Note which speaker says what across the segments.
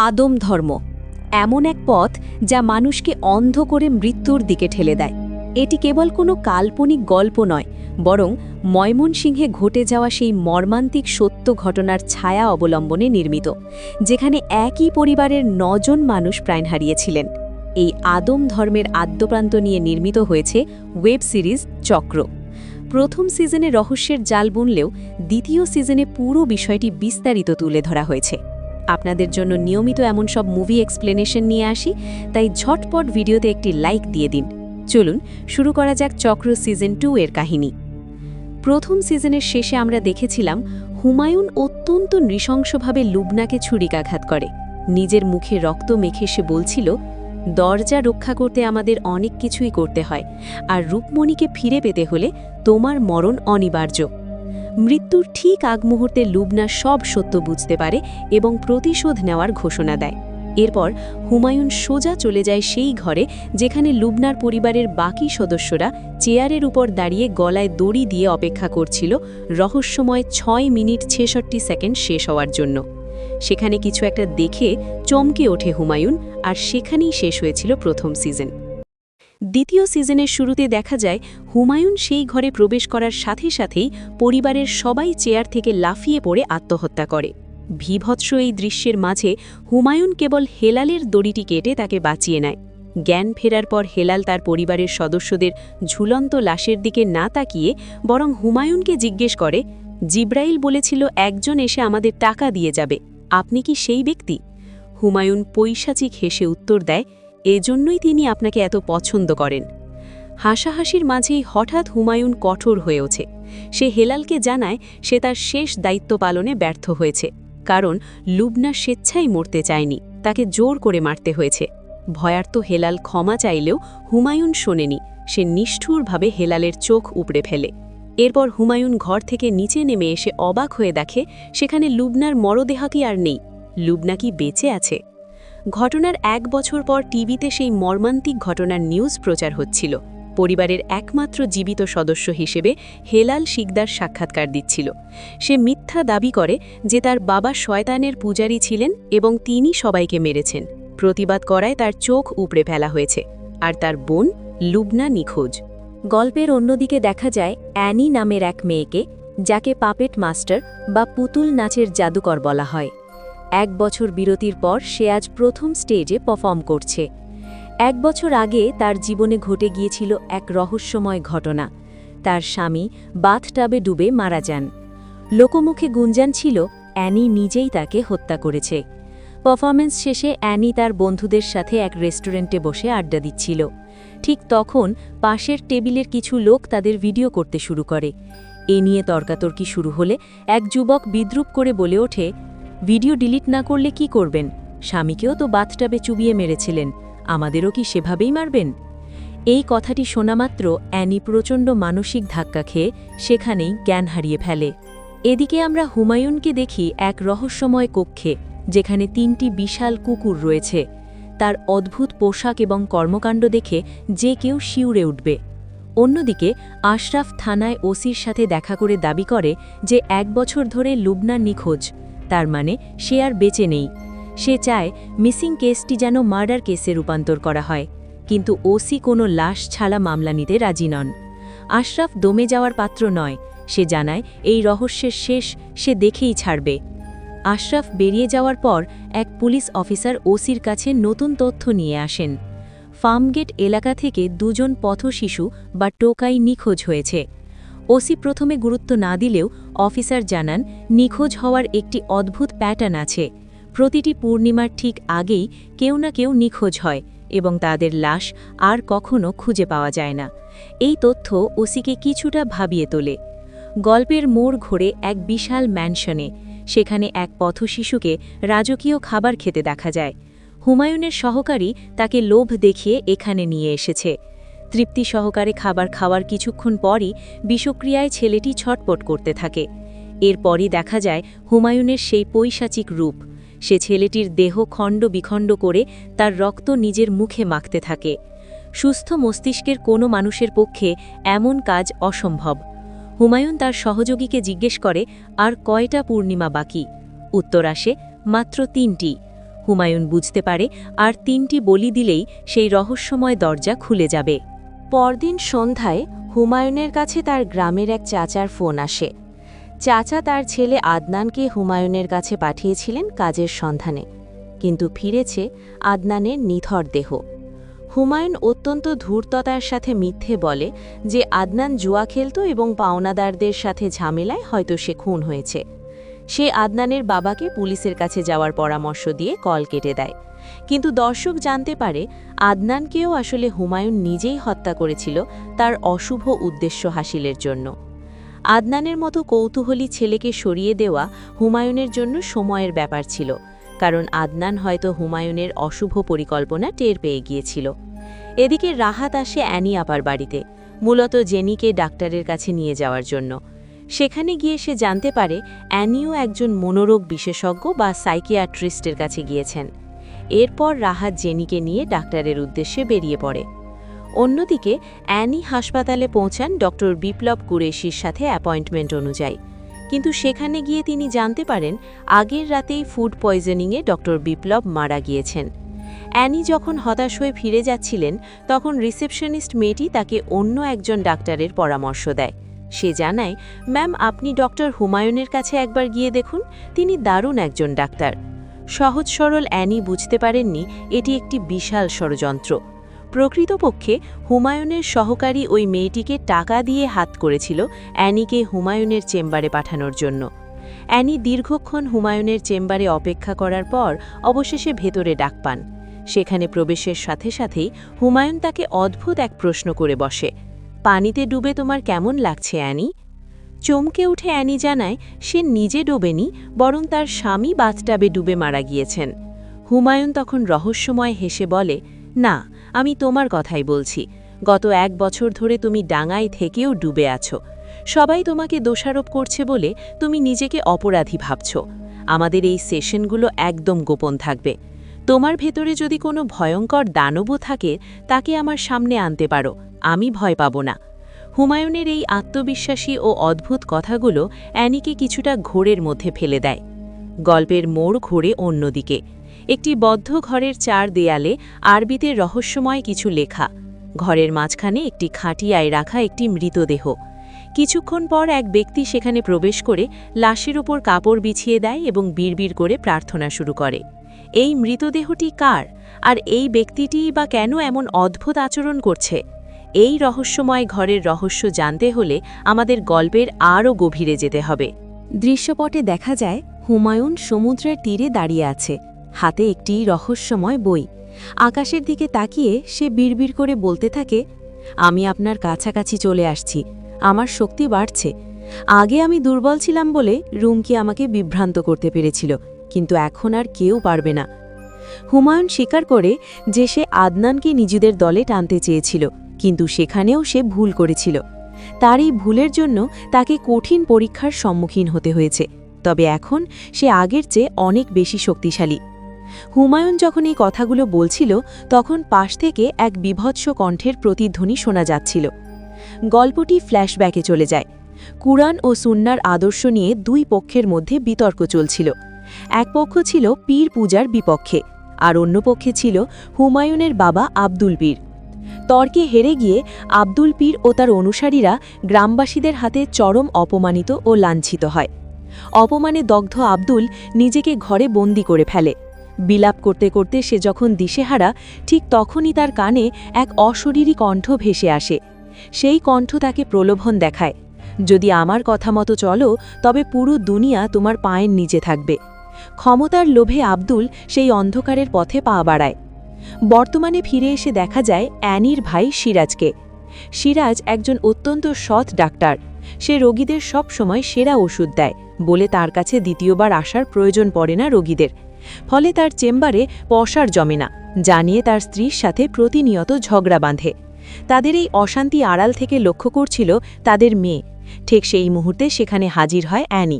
Speaker 1: আদম ধর্ম এমন এক পথ যা মানুষকে অন্ধ করে মৃত্যুর দিকে ঠেলে দেয়। এটি কেবল কোনো কাল্পনিক গল্প নয়, বরং ময়মনসিংহে ঘটে যাওয়া সেই মর্মান্তিক সত্য ঘটনার ছায়া অবলম্বনে নির্মিত, যেখানে একই পরিবারের ৯ জন মানুষ প্রাণ হারিয়েছিলেন। এই আদম ধর্মের আদ্যপ্রান্ত নিয়ে নির্মিত হয়েছে ওয়েব সিরিজ চক্র। প্রথম সিজনে রহস্যের জাল বুনলেও দ্বিতীয় সিজনে পুরো বিষয়টি বিস্তারিত তুলে ধরা হয়েছে। আপনাদের জন্য নিয়মিত এমন সব মুভি এক্সপ্লেনেশন নিয়ে আসি, তাই ঝটপট ভিডিওতে একটি লাইক দিয়ে দিন। চলুন শুরু করা যাক চক্র সিজন 2 এর কাহিনী। প্রথম সিজনের শেষে আমরা দেখেছিলাম হুমায়ুন অত্যন্ত নৃশংসভাবে লুবনাকে ছুরিকাঘাত করে। নিজের মুখে রক্ত মেখে সে বলছিল, দরজা রক্ষা করতে আমাদের অনেক কিছুই করতে হয়, আর রূপমণিকে ফিরে পেতে হলে তোমার মরণ অনিবার্য। মৃত্যুর ঠিক আগ মুহূর্তে লুবনা সব সত্য বুঝতে পারে এবং প্রতিশোধ নেওয়ার ঘোষণা দেয়। এরপর হুমায়ুন সোজা চলে যায় সেই ঘরে যেখানে লুবনার পরিবারের বাকি সদস্যরা চেয়ারের উপর দাঁড়িয়ে গলায় দড়ি দিয়ে অপেক্ষা করছিল রহস্যময় ৬ মিনিট ৬৬ সেকেন্ড শেষ হওয়ার জন্য। সেখানে কিছু একটা দেখে চমকে ওঠে হুমায়ুন, আর সেখানেই শেষ হয়েছিল প্রথম সিজন। দ্বিতীয় সিজনের শুরুতে দেখা যায় হুমায়ুন সেই ঘরে প্রবেশ করার সাথে সাথেই পরিবারের সবাই চেয়ার থেকে লাফিয়ে পড়ে আত্মহত্যা করে। ভীভৎস এই দৃশ্যের মাঝে হুমায়ুন কেবল হেলালের দড়িটি কেটে তাকে বাঁচিয়ে নেয়। জ্ঞান ফেরার পর হেলাল তার পরিবারের সদস্যদের ঝুলন্ত লাশের দিকে না তাকিয়ে বরং হুমায়ুনকে জিজ্ঞেস করে, জিব্রাইল বলেছিল একজন এসে আমাদের টাকা দিয়ে যাবে, আপনি কি সেই ব্যক্তি? হুমায়ুন পৈশাচিক হেসে উত্তর দেয়, এজন্যই তিনি আপনাকে এত পছন্দ করেন। হাসাহাসির মাঝেই হঠাৎ হুমায়ুন কঠোর হয়ে ওঠে। সে হেলালকে জানায় সে তার শেষ দায়িত্ব পালনে ব্যর্থ হয়েছে, কারণ লুবনা স্বেচ্ছায় মরতে চায়নি, তাকে জোর করে মারতে হয়েছে। ভয়ার্ত হেলাল ক্ষমা চাইলেও হুমায়ুন শোনেনি। সে নিষ্ঠুরভাবে হেলালের চোখ উপড়ে ফেলে। এরপর হুমায়ুন ঘর থেকে নিচে নেমে এসে অবাক হয়ে দেখে সেখানে লুবনার মরদেহটি আর নেই। লুবনা কি বেঁচে আছে? ঘটনার ১ বছর পর টিভিতে সেই মর্মান্তিক ঘটনার নিউজ প্রচার হচ্ছিল। পরিবারের একমাত্র জীবিত সদস্য হিসেবে হেলাল শিকদার সাক্ষাৎকার দিচ্ছিল। সে মিথ্যা দাবি করে যে তার বাবা শয়তানের পূজারী ছিলেন এবং তিনি সবাইকে মেরেছেন। প্রতিবাদ করায় তার চোখ উপড়ে ফেলা হয়েছে, আর তার বোন লুবনা নিখোঁজ। গল্পের অন্যদিকে দেখা যায় অ্যানি নামের এক মেয়েকে, যাকে পাপেট মাস্টার বা পুতুল নাচের জাদুকর বলা হয়। ১ বছর বিরতির পর সে আজ প্রথম স্টেজে পারফর্ম করছে। ১ বছর আগে তার জীবনে ঘটে গিয়েছিল এক রহস্যময় ঘটনা। তার স্বামী বাথটাবে ডুবে মারা যান। লোকমুখে গুঞ্জন ছিল অ্যানি নিজেই তাকে হত্যা করেছে। পারফরমেন্স শেষে অ্যানি তার বন্ধুদের সাথে এক রেস্টুরেন্টে বসে আড্ডা দিচ্ছিল। ঠিক তখন পাশের টেবিলের কিছু লোক তাদের ভিডিও করতে শুরু করে। এ নিয়ে তর্কাতর্কি শুরু হলে এক যুবক বিদ্রূপ করে বলে ওঠে, ভিডিও ডিলিট না করলে কি করবেন? স্বামীকেও তো বাথটাবে চুবিয়ে মেরেছিলেন, আমাদেরও কি সেভাবেই মারবেন? এই কথাটি শোনামাত্র অ্যানি প্রচণ্ড মানসিক ধাক্কা খেয়ে সেখানেই জ্ঞান হারিয়ে ফেলে। এদিকে আমরা হুমায়ুনকে দেখি এক রহস্যময় কক্ষে, যেখানে ৩টি বিশাল কুকুর রয়েছে। তার অদ্ভুত পোশাক এবং কর্মকাণ্ড দেখে যে কেউ শিউরে উঠবে। অন্যদিকে আশরাফ থানায় ওসির সাথে দেখা করে দাবি করে যে ১ বছর ধরে লুবনা নিখোঁজ, তার মানে সে আর বেঁচে নেই। সে চায় মিসিং কেসটি যেন মার্ডার কেসে রূপান্তর করা হয়, কিন্তু ওসি কোনো লাশ ছাড়া মামলা নিতে রাজি নন। আশরাফ দমে যাওয়ার পাত্র নয়, সে জানায় এই রহস্যের শেষ সে দেখেই ছাড়বে। আশরাফ বেরিয়ে যাওয়ার পর এক পুলিশ অফিসার ওসির কাছে নতুন তথ্য নিয়ে আসেন। ফার্মগেট এলাকা থেকে ২ জন পথশিশু বা টোকাই নিখোঁজ হয়েছে। ওসি প্রথমে গুরুত্ব না দিলেও অফিসার জানান নিখোঁজ হওয়ার একটি অদ্ভুত প্যাটার্ন আছে। প্রতিটি পূর্ণিমার ঠিক আগেই কেউ না কেউ নিখোঁজ হয় এবং তাদের লাশ আর কখনো খুঁজে পাওয়া যায় না। এই তথ্য ওসিকে কিছুটা ভাবিয়ে তোলে। গল্পের মোড় ঘোরে এক বিশাল ম্যানশনে। সেখানে এক পথশিশুকে রাজকীয় খাবার খেতে দেখা যায়। হুমায়ুনের সহকারী তাকে লোভ দেখিয়ে এখানে নিয়ে এসেছে। তৃপ্তি সহকারে খাবার খাওয়ার কিছুক্ষণ পরই বিষক্রিয়ায় ছেলেটি ছটপট করতে থাকে। এরপরই দেখা যায় হুমায়ুনের সেই পৈশাচিক রূপ। সে ছেলেটির দেহ খণ্ড বিখণ্ড করে তার রক্ত নিজের মুখে মাখতে থাকে। সুস্থ মস্তিষ্কের কোনো মানুষের পক্ষে এমন কাজ অসম্ভব। হুমায়ুন তার সহযোগীকে জিজ্ঞেস করে আর কয়টা পূর্ণিমা বাকি। উত্তর আসে মাত্র ৩টি। হুমায়ুন বুঝতে পারে আর 3টি বলি দিলেই সেই রহস্যময় দরজা খুলে যাবে। পরদিন সন্ধ্যায় হুমায়ুনের কাছে তার গ্রামের এক চাচার ফোন আসে। চাচা তার ছেলে আদনানকে হুমায়ুনের কাছে পাঠিয়েছিলেন কাজের সন্ধানে, কিন্তু ফিরেছে আদনানের নিথর দেহ। হুমায়ুন অত্যন্ত ধূর্ততার সাথে মিথ্যে বলে যে আদনান জুয়া খেলত এবং পাওনাদারদের সাথে ঝামেলায় হয়তো সে খুন হয়েছে। সে আদনানের বাবাকে পুলিশের কাছে যাওয়ার পরামর্শ দিয়ে কল কেটে দেয়, কিন্তু দর্শক জানতে পারে আদনানকেও আসলে হুমায়ুন নিজেই হত্যা করেছিল তার অশুভ উদ্দেশ্য হাসিলের জন্য। আদনানের মতো কৌতূহলী ছেলেকে সরিয়ে দেওয়া হুমায়ুনের জন্য সময়ের ব্যাপার ছিল, কারণ আদনান হয়তো হুমায়ুনের অশুভ পরিকল্পনা টের পেয়ে গিয়েছিল। এদিকে রাহাত আসে অ্যানি আপার বাড়িতে, মূলত জেনিকে ডাক্তারের কাছে নিয়ে যাওয়ার জন্য। সেখানে গিয়ে সে জানতে পারে অ্যানিও একজন মনোরোগ বিশেষজ্ঞ বা সাইকিয়াট্রিস্টের কাছে গিয়েছেন। এরপর রাহাত জেনিকে নিয়ে ডাক্তারের উদ্দেশ্যে বেরিয়ে পড়ে। অন্যদিকে অ্যানি হাসপাতালে পৌঁছান ডক্টর বিপ্লব কুরেশির সাথে অ্যাপয়েন্টমেন্ট অনুযায়ী, কিন্তু সেখানে গিয়ে তিনি জানতে পারেন আগের রাতেই ফুড পয়জনিংয়ে ডক্টর বিপ্লব মারা গিয়েছেন। অ্যানি যখন হতাশ হয়ে ফিরে যাচ্ছিলেন, তখন রিসেপশনিস্ট মেয়েটি তাকে অন্য একজন ডাক্তারের পরামর্শ দেয়। সে জানায়, ম্যাম, আপনি ডক্টর হুমায়ুনের কাছে একবার গিয়ে দেখুন, তিনি দারুণ একজন ডাক্তার। সহজ সরল অ্যানি বুঝতে পারেননি এটি একটি বিশাল ষড়যন্ত্র। প্রকৃতপক্ষে হুমায়ুনের সহকারী ওই মেয়েটিকে টাকা দিয়ে হাত করেছিল অ্যানিকে হুমায়ুনের চেম্বারে পাঠানোর জন্য। অ্যানি দীর্ঘক্ষণ হুমায়ুনের চেম্বারে অপেক্ষা করার পর অবশেষে ভেতরে ডাক পান। সেখানে প্রবেশের সাথে সাথেই হুমায়ুন তাকে অদ্ভুত এক প্রশ্ন করে বসে, পানিতে ডুবে তোমার কেমন লাগছে অ্যানি? চমকে উঠে অ্যানি জানায় সে নিজে ডোবেনি, বরং তার স্বামী বাথটাবে ডুবে মারা গিয়েছেন। হুমায়ুন তখন রহস্যময় হেসে বলে, না, আমি তোমার কথাই বলছি। গত 1 বছর ধরে তুমি ডাঙায় থেকেও ডুবে আছো। সবাই তোমাকে দোষারোপ করছে বলে তুমি নিজেকে অপরাধী ভাবছ। আমাদের এই সেশনগুলো একদম গোপন থাকবে। তোমার ভেতরে যদি কোনো ভয়ঙ্কর দানবও থাকে, তাকে আমার সামনে আনতে পারো, আমি ভয় পাব না। হুমায়ুনের এই আত্মবিশ্বাসী ও অদ্ভুত কথাগুলো অ্যানিকে কিছুটা ঘোরের মধ্যে ফেলে দেয়। গল্পের মোড় ঘোরে অন্যদিকে। একটি বদ্ধ ঘরের 4 দেয়ালে আরবিতে রহস্যময় কিছু লেখা। ঘরের মাঝখানে একটি খাটিয়ায় রাখা একটি মৃতদেহ। কিছুক্ষণ পর এক ব্যক্তি সেখানে প্রবেশ করে লাশের ওপর কাপড় বিছিয়ে দেয় এবং বিড়বিড় করে প্রার্থনা শুরু করে। এই মৃতদেহটি কার, আর এই ব্যক্তিটিই বা কেন এমন অদ্ভুত আচরণ করছে? এই রহস্যময় ঘরের রহস্য জানতে হলে আমাদের গল্পের আরও গভীরে যেতে হবে। দৃশ্যপটে দেখা যায় হুমায়ুন সমুদ্রের তীরে দাঁড়িয়ে আছে, হাতে একটি রহস্যময় বই। আকাশের দিকে তাকিয়ে সে বিড়বিড় করে বলতে থাকে, আমি আপনার কাছাকাছি চলে আসছি, আমার শক্তি বাড়ছে। আগে আমি দুর্বল ছিলাম বলে রুমকি আমাকে বিভ্রান্ত করতে পেরেছিল, কিন্তু এখন আর কেউ পারবে না। হুমায়ুন স্বীকার করে যে সে আদনানকে নিজেদের দলে টানতে চেয়েছিল, কিন্তু সেখানেও সে ভুল করেছিল। তার এই ভুলের জন্য তাকে কঠিন পরীক্ষার সম্মুখীন হতে হয়েছে, তবে এখন সে আগের চেয়ে অনেক বেশি শক্তিশালী। হুমায়ুন যখন এই কথাগুলো বলছিল, তখন পাশ থেকে এক বিভৎস কণ্ঠের প্রতিধ্বনি শোনা যাচ্ছিল। গল্পটি ফ্ল্যাশব্যাকে চলে যায়। কুরআন ও সুন্নাহর আদর্শ নিয়ে 2 পক্ষের মধ্যে বিতর্ক চলছিল। এক পক্ষ ছিল পীর পূজার বিপক্ষে, আর অন্য পক্ষে ছিল হুমায়ুনের বাবা আব্দুল পীর। তর্কে হেরে গিয়ে আব্দুল পীর ও তার অনুসারীরা গ্রামবাসীদের হাতে চরম অপমানিত ও লাঞ্ছিত হয়। অপমানে দগ্ধ আব্দুল নিজেকে ঘরে বন্দি করে ফেলে। বিলাপ করতে করতে সে যখন দিশেহারা, ঠিক তখনই তার কানে এক অশরীরী কণ্ঠ ভেসে আসে। সেই কণ্ঠ তাকে প্রলোভন দেখায়, যদি আমার কথা মতো চলো তবে পুরো দুনিয়া তোমার পায়ের নিচে থাকবে। ক্ষমতার লোভে আব্দুল সেই অন্ধকারের পথে পা বাড়ায়। বর্তমানে ফিরে এসে দেখা যায় অ্যানির ভাই সিরাজকে। সিরাজ একজন অত্যন্ত সৎ ডাক্তার। সে রোগীদের সব সময় সেরা ওষুধ দেয় বলে তার কাছে দ্বিতীয়বার আসার প্রয়োজন পড়ে না রোগীদের। ফলে তার চেম্বারে পসার জমে না, জানিয়ে তার স্ত্রীর সাথে প্রতিনিয়ত ঝগড়া বাঁধে। তাদের এই অশান্তি আড়াল থেকে লক্ষ্য করছিল তাদের মেয়ে। ঠিক সেই মুহূর্তে সেখানে হাজির হয় অ্যানি।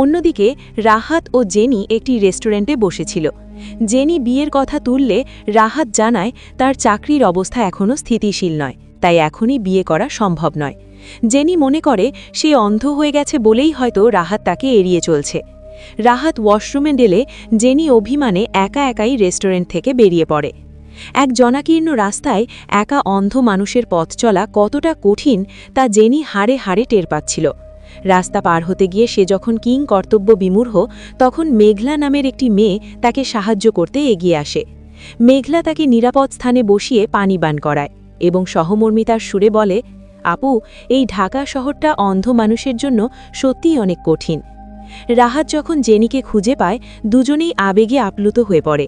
Speaker 1: অন্যদিকে রাহাত ও জেনি একটি রেস্টুরেন্টে বসেছিল। জেনি বিয়ের কথা তুললে রাহাত জানায় তার চাকরির অবস্থা এখনও স্থিতিশীল নয়, তাই এখনই বিয়ে করা সম্ভব নয়। জেনি মনে করে সে অন্ধ হয়ে গেছে বলেই হয়তো রাহাত তাকে এড়িয়ে চলছে।
Speaker 2: রাহাত ওয়াশরুমে গেলে জেনি অভিমানে একা একাই রেস্টুরেন্ট থেকে বেরিয়ে পড়ে। এক জনাকীর্ণ রাস্তায় একা অন্ধ মানুষের পথ চলা কতটা কঠিন তা জেনি হাড়ে হাড়ে টের পাচ্ছিল। রাস্তা পার হতে গিয়ে সে যখন কিং কর্তব্য বিমূঢ়, তখন মেঘলা নামের একটি মেয়ে তাকে সাহায্য করতে এগিয়ে আসে। মেঘলা তাকে নিরাপদ স্থানে বসিয়ে পানি পান করায় এবং সহমর্মিতার সুরে বলে, আপু, এই ঢাকা শহরটা অন্ধ মানুষের জন্য সত্যিই অনেক কঠিন। রাহাত যখন জেনিকে খুঁজে পায়, দুজনেই আবেগে আপ্লুত হয়ে পড়ে।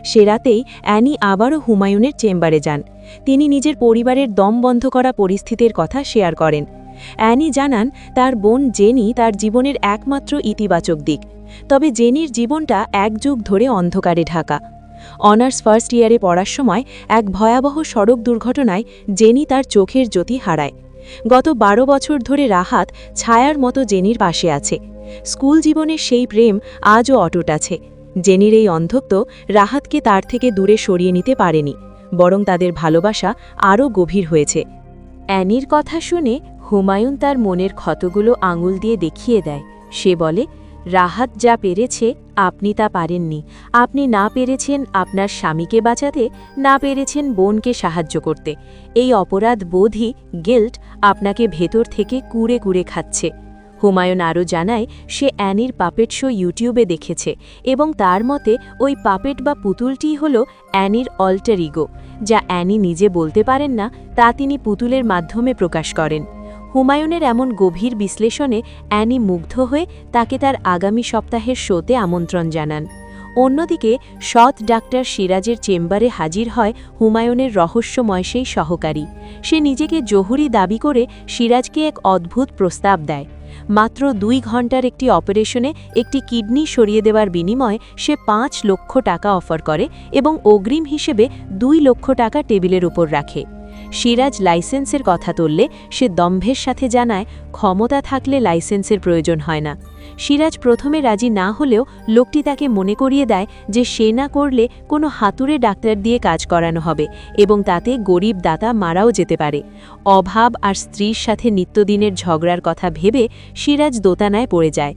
Speaker 2: সে রাতেই অ্যানি আবারও হুমায়ুনের চেম্বারে যান। তিনি নিজের পরিবারের দম বন্ধ করা পরিস্থিতির কথা শেয়ার করেন। অ্যানি জানান তার বোন জেনি তার জীবনের একমাত্র ইতিবাচক দিক, তবে জেনির জীবনটা এক যুগ ধরে অন্ধকারে ঢাকা। অনার্স ফার্স্ট ইয়ারে পড়ার সময় এক ভয়াবহ সড়ক দুর্ঘটনায় জেনি তার চোখের জ্যোতি হারায়। গত 12 বছর ধরে রাহাত ছায়ার মতো জেনির পাশে আছে। স্কুল জীবনের সেই প্রেম আজও অটুট আছে। জেনির এই অন্ধত্ব রাহাতকে তার থেকে দূরে সরিয়ে নিতে পারেনি, বরং তাদের ভালোবাসা আরও গভীর হয়েছে।
Speaker 1: অ্যানির কথা শুনে হুমায়ুন তার মনের ক্ষতগুলো আঙুল দিয়ে দেখিয়ে দেয়। সে বলে, রাহাত যা পেরেছে আপনি তা পারেননি। আপনি না পেরেছেন আপনার স্বামীকে বাঁচাতে, না পেরেছেন বোনকে সাহায্য করতে। এই অপরাধ বোধই, গিল্ট, আপনাকে ভেতর থেকে কুড়ে কুড়ে খাচ্ছে। হুমায়ুন আরও জানায় সে অ্যানির পাপেট শো ইউটিউবে দেখেছে এবং তার মতে ওই পাপেট বা পুতুলটিই হল অ্যানির অল্টার ইগো। যা অ্যানি নিজে বলতে পারেন না, তা তিনি পুতুলের মাধ্যমে প্রকাশ করেন। হুমায়ুনের এমন গভীর বিশ্লেষণে অ্যানি মুগ্ধ হয়ে তাকে তার আগামী সপ্তাহের শোতে আমন্ত্রণ জানান। অন্যদিকে সৎ ডাক্তার সিরাজের চেম্বারে হাজির হয় হুমায়ুনের রহস্যময় সেই সহকারী। সে নিজেকে জহুরি দাবি করে সিরাজকে এক অদ্ভুত প্রস্তাব দেয়। মাত্র 2 ঘন্টার একটি অপারেশনে একটি কিডনি সরিয়ে দেওয়ার বিনিময়ে সে 5 লক্ষ টাকা অফার করে এবং অগ্রিম হিসেবে 2 লক্ষ টাকা টেবিলের উপর রাখে। সিরাজ লাইসেন্সের কথা তুললে সে দম্ভের সাথে জানায় ক্ষমতা থাকলে লাইসেন্সের প্রয়োজন হয় না। সিরাজ প্রথমে রাজি না হলেও লোকটি তাকে মনে করিয়ে দেয় যে সে না করলে কোনো হাতুড়ে ডাক্তার দিয়ে কাজ করানো হবে এবং তাতে গরিব দাতা মারাও যেতে পারে। অভাব আর স্ত্রীর সাথে নিত্যদিনের ঝগড়ার কথা ভেবে সিরাজ দোতানায় পড়ে যায়।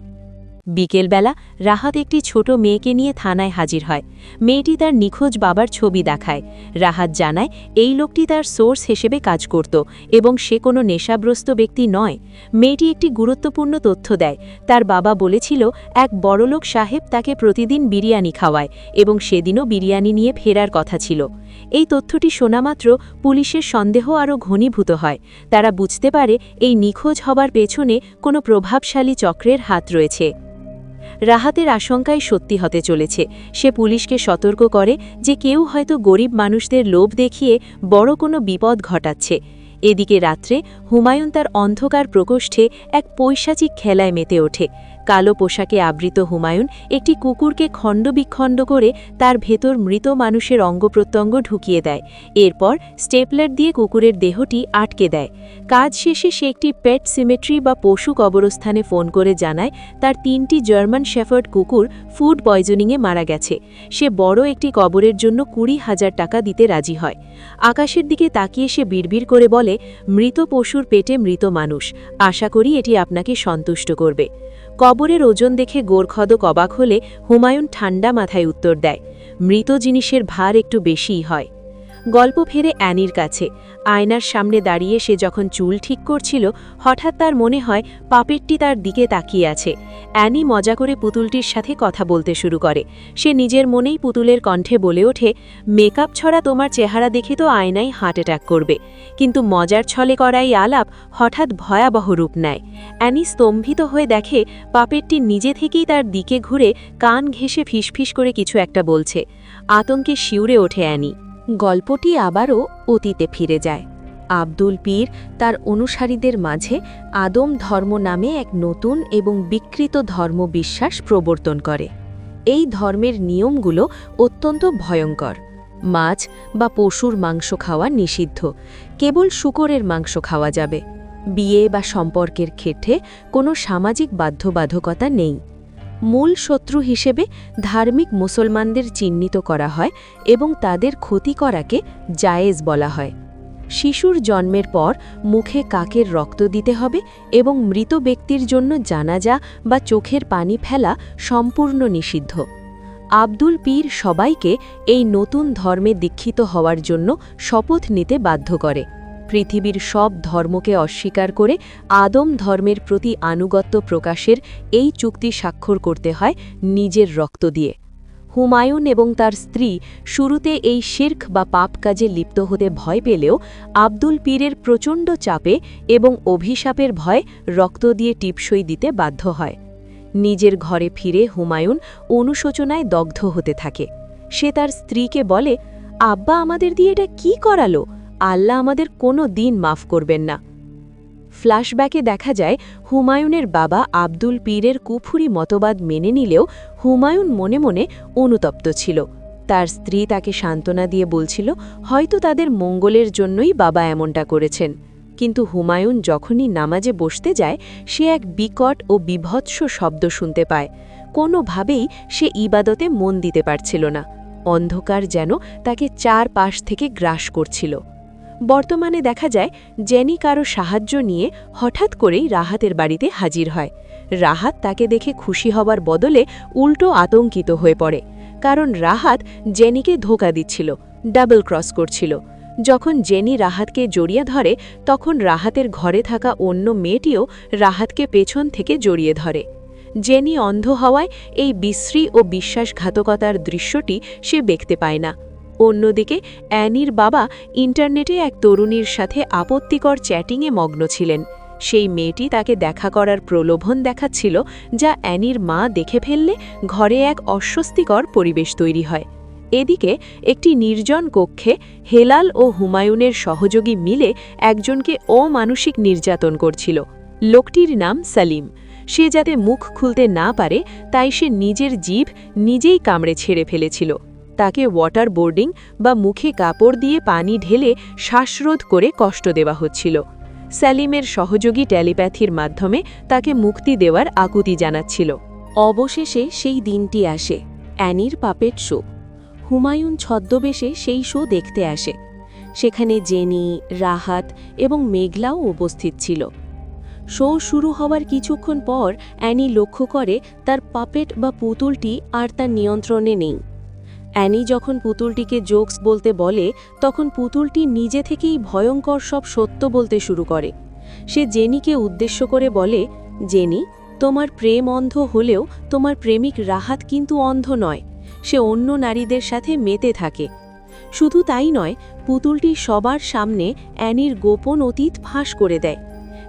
Speaker 1: বিকেলবেলা রাহাত একটি ছোট মেয়েকে নিয়ে থানায় হাজির হয়। মেয়েটি তার নিখোঁজ বাবার ছবি দেখায়। রাহাত জানায় এই লোকটি তার সোর্স হিসেবে কাজ করত এবং সে কোনো নেশাগ্রস্ত ব্যক্তি নয়। মেয়েটি একটি গুরুত্বপূর্ণ তথ্য দেয়। তার বাবা বলেছিল এক বড়লোক সাহেব তাকে প্রতিদিন বিরিয়ানি খাওয়ায় এবং সেদিনও বিরিয়ানি নিয়ে ফেরার কথা ছিল। এই তথ্যটি শোনামাত্র পুলিশের সন্দেহ আরও ঘনীভূত হয়। তারা বুঝতে পারে এই নিখোঁজ হবার পেছনে কোনো প্রভাবশালী চক্রের হাত রয়েছে। রাহাতের আশঙ্কাই সত্যি হতে চলেছে। সে পুলিশকে সতর্ক করে যে কেউ হয়তো গরিব মানুষদের লোভ দেখিয়ে বড় কোনো বিপদ ঘটাচ্ছে। এদিকে রাত্রে হুমায়ুন তার অন্ধকার প্রকোষ্ঠে এক পৈশাচিক খেলায় মেতে ওঠে। কালো পোশাকে আবৃত হুমায়ুন একটি কুকুরকে খণ্ডবিখণ্ড করে তার ভেতর মৃত মানুষের অঙ্গপ্রত্যঙ্গ ঢুকিয়ে দেয়। এরপর স্টেপলার দিয়ে কুকুরের দেহটি আটকে দেয়। কাজ শেষে সে একটি পেট সিমেট্রি বা পশু কবরস্থানে ফোন করে জানায় তার 3টি জার্মান শেফার্ড কুকুর ফুড পয়জনিংয়ে মারা গেছে। সে বড় একটি কবরের জন্য 20,000 টাকা দিতে রাজি হয়। আকাশের দিকে তাকিয়ে সে বিড়বিড় করে বলে, মৃত পশুর পেটে মৃত মানুষ, আশা করি এটি আপনাকে সন্তুষ্ট করবে। কবরের ওজন দেখে গোরখদক অবাক হলে হুমায়ুন ঠান্ডা মাথায় উত্তর দেয়, মৃত জিনিসের ভার একটু বেশিই হয়। গল্প ফেরে অ্যানির কাছে। আয়নার সামনে দাঁড়িয়ে সে যখন চুল ঠিক করছিল, হঠাৎ তার মনে হয় পাপেটটি তার দিকে তাকিয়ে আছে। অ্যানি মজা করে পুতুলটির সাথে কথা বলতে শুরু করে। সে নিজের মনেই পুতুলের কণ্ঠে বলে ওঠে, মেকআপ ছড়া তোমার চেহারা দেখে তো আয়নাই হার্ট অ্যাটাক করবে। কিন্তু মজার ছলে করা এই আলাপ হঠাৎ ভয়াবহ রূপ নেয়। অ্যানি স্তম্ভিত হয়ে দেখে পাপেটটি নিজে থেকেই তার দিকে ঘুরে কান ঘেঁষে ফিসফিস করে কিছু একটা বলছে। আতঙ্কে শিউরে ওঠে অ্যানি। গল্পটি আবারও অতীতে ফিরে যায়। আব্দুল পীর তার অনুসারীদের মাঝে আদম ধর্ম নামে এক নতুন এবং বিকৃত ধর্মবিশ্বাস প্রবর্তন করে। এই ধর্মের নিয়মগুলো অত্যন্ত ভয়ঙ্কর। মাছ বা পশুর মাংস খাওয়া নিষিদ্ধ, কেবল শূকরের মাংস খাওয়া যাবে। বিয়ে বা সম্পর্কের ক্ষেত্রে কোনো সামাজিক বাধ্যবাধকতা নেই। মূল শত্রু হিসেবে ধার্মিক মুসলমানদের চিহ্নিত করা হয় এবং তাদের ক্ষতি করাকে জায়েজ বলা হয়। শিশুর জন্মের পর মুখে কাকের রক্ত দিতে হবে এবং মৃত ব্যক্তির জন্য জানাজা বা চোখের পানি ফেলা সম্পূর্ণ নিষিদ্ধ। আব্দুল পীর সবাইকে এই নতুন ধর্মে দীক্ষিত হওয়ার জন্য শপথ নিতে বাধ্য করে। পৃথিবীর সব ধর্মকে অস্বীকার করে আদম ধর্মের প্রতি আনুগত্য প্রকাশের এই চুক্তি স্বাক্ষর করতে হয় নিজের রক্ত দিয়ে। হুমায়ুন এবং তার স্ত্রী শুরুতে এই শিরক বা পাপ কাজে লিপ্ত হতে ভয় পেলেও আব্দুল পীরের প্রচণ্ড চাপে এবং অভিশাপের ভয়ে রক্ত দিয়ে টিপসই দিতে বাধ্য হয়। নিজের ঘরে ফিরে হুমায়ুন অনুশোচনায় দগ্ধ হতে থাকে। সে তার স্ত্রীকে বলে, আব্বা আমাদের দিয়ে এটা কি করালো? আল্লাহ আমাদের কোনো দিন মাফ করবেন না। ফ্ল্যাশব্যাকে দেখা যায় হুমায়ুনের বাবা আব্দুল পীরের কুফুরি মতবাদ মেনে নিলেও হুমায়ুন মনে মনে অনুতপ্ত ছিল। তার স্ত্রী তাকে সান্ত্বনা দিয়ে বলছিল হয়তো তাদের মঙ্গলের জন্যই বাবা এমনটা করেছেন। কিন্তু হুমায়ুন যখনই নামাজে বসতে যায় সে এক বিকট ও বিভৎস শব্দ শুনতে পায়। কোনোভাবেই সে ইবাদতে মন দিতে পারছিল না। অন্ধকার যেন তাকে চারপাশ থেকে গ্রাস করছিল। বর্তমানে দেখা যায় জেনি কারো সাহায্য নিয়ে হঠাৎ করেই রাহাতের বাড়িতে হাজির হয়। রাহাত তাকে দেখে খুশি হবার বদলে উল্টো আতঙ্কিত হয়ে পড়ে, কারণ রাহাত জেনিকে ধোঁকা দিচ্ছিল, ডাবল ক্রস করছিল। যখন জেনি রাহাতকে জড়িয়ে ধরে তখন রাহাতের ঘরে থাকা অন্য মেয়েটিও রাহাতকে পেছন থেকে জড়িয়ে ধরে। জেনি অন্ধ হওয়ায় এই বিশ্রী ও বিশ্বাসঘাতকতার দৃশ্যটি সে দেখতে পায় না। অন্যদিকে অ্যানির বাবা ইন্টারনেটে এক তরুণীর সাথে আপত্তিকর চ্যাটিংয়ে মগ্ন ছিলেন। সেই মেয়েটি তাকে দেখা করার প্রলোভন দেখাচ্ছিল, যা অ্যানির মা দেখে ফেললে ঘরে এক অস্বস্তিকর পরিবেশ তৈরি হয়। এদিকে একটি নির্জন কক্ষে হেলাল ও হুমায়ুনের সহযোগী মিলে একজনকে অমানসিক নির্যাতন করছিল। লোকটির নাম সালিম। সে যাতে মুখ খুলতে না পারে তাই সে নিজের জিভ নিজেই কামড়ে ছেড়ে ফেলেছিল। তাকে ওয়াটার বোর্ডিং বা মুখে কাপড় দিয়ে পানি ঢেলে শ্বাসরোধ করে কষ্ট দেওয়া হচ্ছিল। সালিমের সহযোগী টেলিপ্যাথির মাধ্যমে তাকে মুক্তি দেওয়ার আকুতি জানাচ্ছিল। অবশেষে সেই দিনটি আসে, অ্যানির পাপেট শো। হুমায়ুন ছদ্মবেশে সেই শো দেখতে আসে। সেখানে জেনি, রাহাত এবং মেঘলাও উপস্থিত ছিল। শো শুরু হওয়ার কিছুক্ষণ পর অ্যানি লক্ষ্য করে তার পাপেট বা পুতুলটি আর তার নিয়ন্ত্রণে নেই। অ্যানি যখন পুতুলটিকে জোকস বলতে বলে তখন পুতুলটি নিজে থেকেই ভয়ঙ্কর সব সত্য বলতে শুরু করে। সে জেনিকে উদ্দেশ্য করে বলে, জেনি, তোমার প্রেম অন্ধ হলেও তোমার প্রেমিক রাহাত কিন্তু অন্ধ নয়। সে অন্য নারীদের সাথে মেতে থাকে। শুধু তাই নয়, পুতুলটি সবার সামনে অ্যানির গোপন অতীত ফাঁস করে দেয়।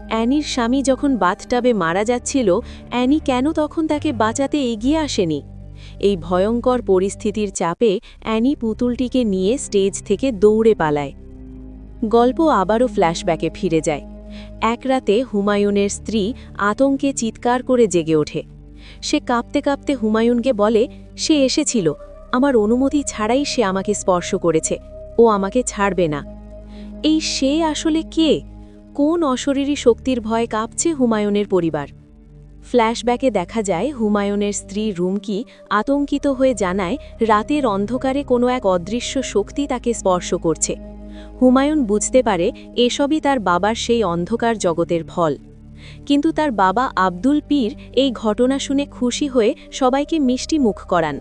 Speaker 1: অ্যানির স্বামী যখন বাথটাবে মারা যাচ্ছিল, অ্যানি কেন তখন তাকে বাঁচাতে এগিয়ে আসেনি? এই ভয়ঙ্কর পরিস্থিতির চাপে অ্যানি পুতুলটিকে নিয়ে স্টেজ থেকে দৌড়ে পালায়। গল্প আবারও ফ্ল্যাশব্যাকে ফিরে যায়। এক রাতে হুমায়ুনের স্ত্রী আতঙ্কে চিৎকার করে জেগে ওঠে। সে কাঁপতে কাঁপতে হুমায়ুনকে বলে, সে এসেছিল, আমার অনুমতি ছাড়াই সে আমাকে স্পর্শ করেছে, ও আমাকে ছাড়বে না। এই সে আসলে কে? কোন অশরীরী শক্তির ভয়ে কাঁপছে হুমায়ুনের পরিবার? ফ্ল্যাশব্যাকে দেখা যায় হুমায়ুনের স্ত্রী রুমকি আতঙ্কিত হয়ে জানায় রাতের অন্ধকারে কোনো এক অদৃশ্য শক্তি তাকে স্পর্শ করছে। হুমায়ুন বুঝতে পারে এসবই তার বাবার সেই অন্ধকার জগতের ফল। কিন্তু তার বাবা আব্দুল পীর এই ঘটনা শুনে খুশি হয়ে সবাইকে মিষ্টি মুখ করান।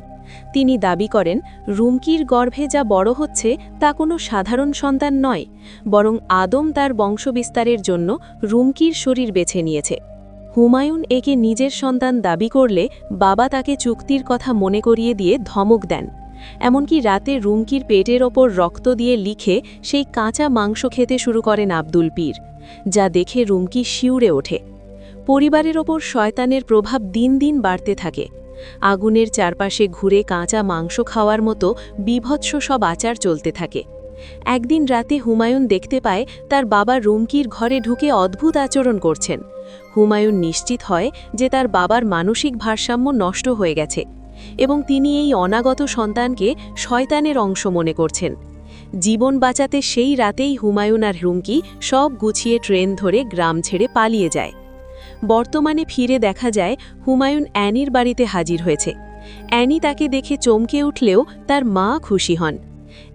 Speaker 1: তিনি দাবি করেন রুমকির গর্ভে যা বড় হচ্ছে তা কোনো সাধারণ সন্তান নয়, বরং আদম তার বংশবিস্তারের জন্য রুমকির শরীর বেছে নিয়েছে। হুমায়ুন একে নিজের সন্তান দাবি করলে বাবা তাকে চুক্তির কথা মনে করিয়ে দিয়ে ধমক দেন। এমনকি রাতে রুমকির পেটের ওপর রক্ত দিয়ে লিখে সেই কাঁচা মাংস খেতে শুরু করেন আব্দুল পীর, যা দেখে রুমকি শিউরে ওঠে। পরিবারের ওপর শয়তানের প্রভাব দিন দিন বাড়তে থাকে। আগুনের চারপাশে ঘুরে কাঁচা মাংস খাওয়ার মতো বিভৎস সব আচার চলতে থাকে। একদিন রাতে হুমায়ুন দেখতে পায় তার বাবা রুমকির ঘরে ঢুকে অদ্ভুত আচরণ করছেন। হুমায়ুন নিশ্চিত হয় যে তার বাবার মানসিক ভারসাম্য নষ্ট হয়ে গেছে এবং তিনি এই অনাগত সন্তানকে শয়তানের অংশ মনে করছেন। জীবন বাঁচাতে সেই রাতেই হুমায়ুন আর রুমকি সব গুছিয়ে ট্রেন ধরে গ্রাম ছেড়ে পালিয়ে যায়। বর্তমানে ফিরে দেখা যায় হুমায়ুন অ্যানির বাড়িতে হাজির হয়েছে। অ্যানি তাকে দেখে চমকে উঠলেও তার মা খুশি হন।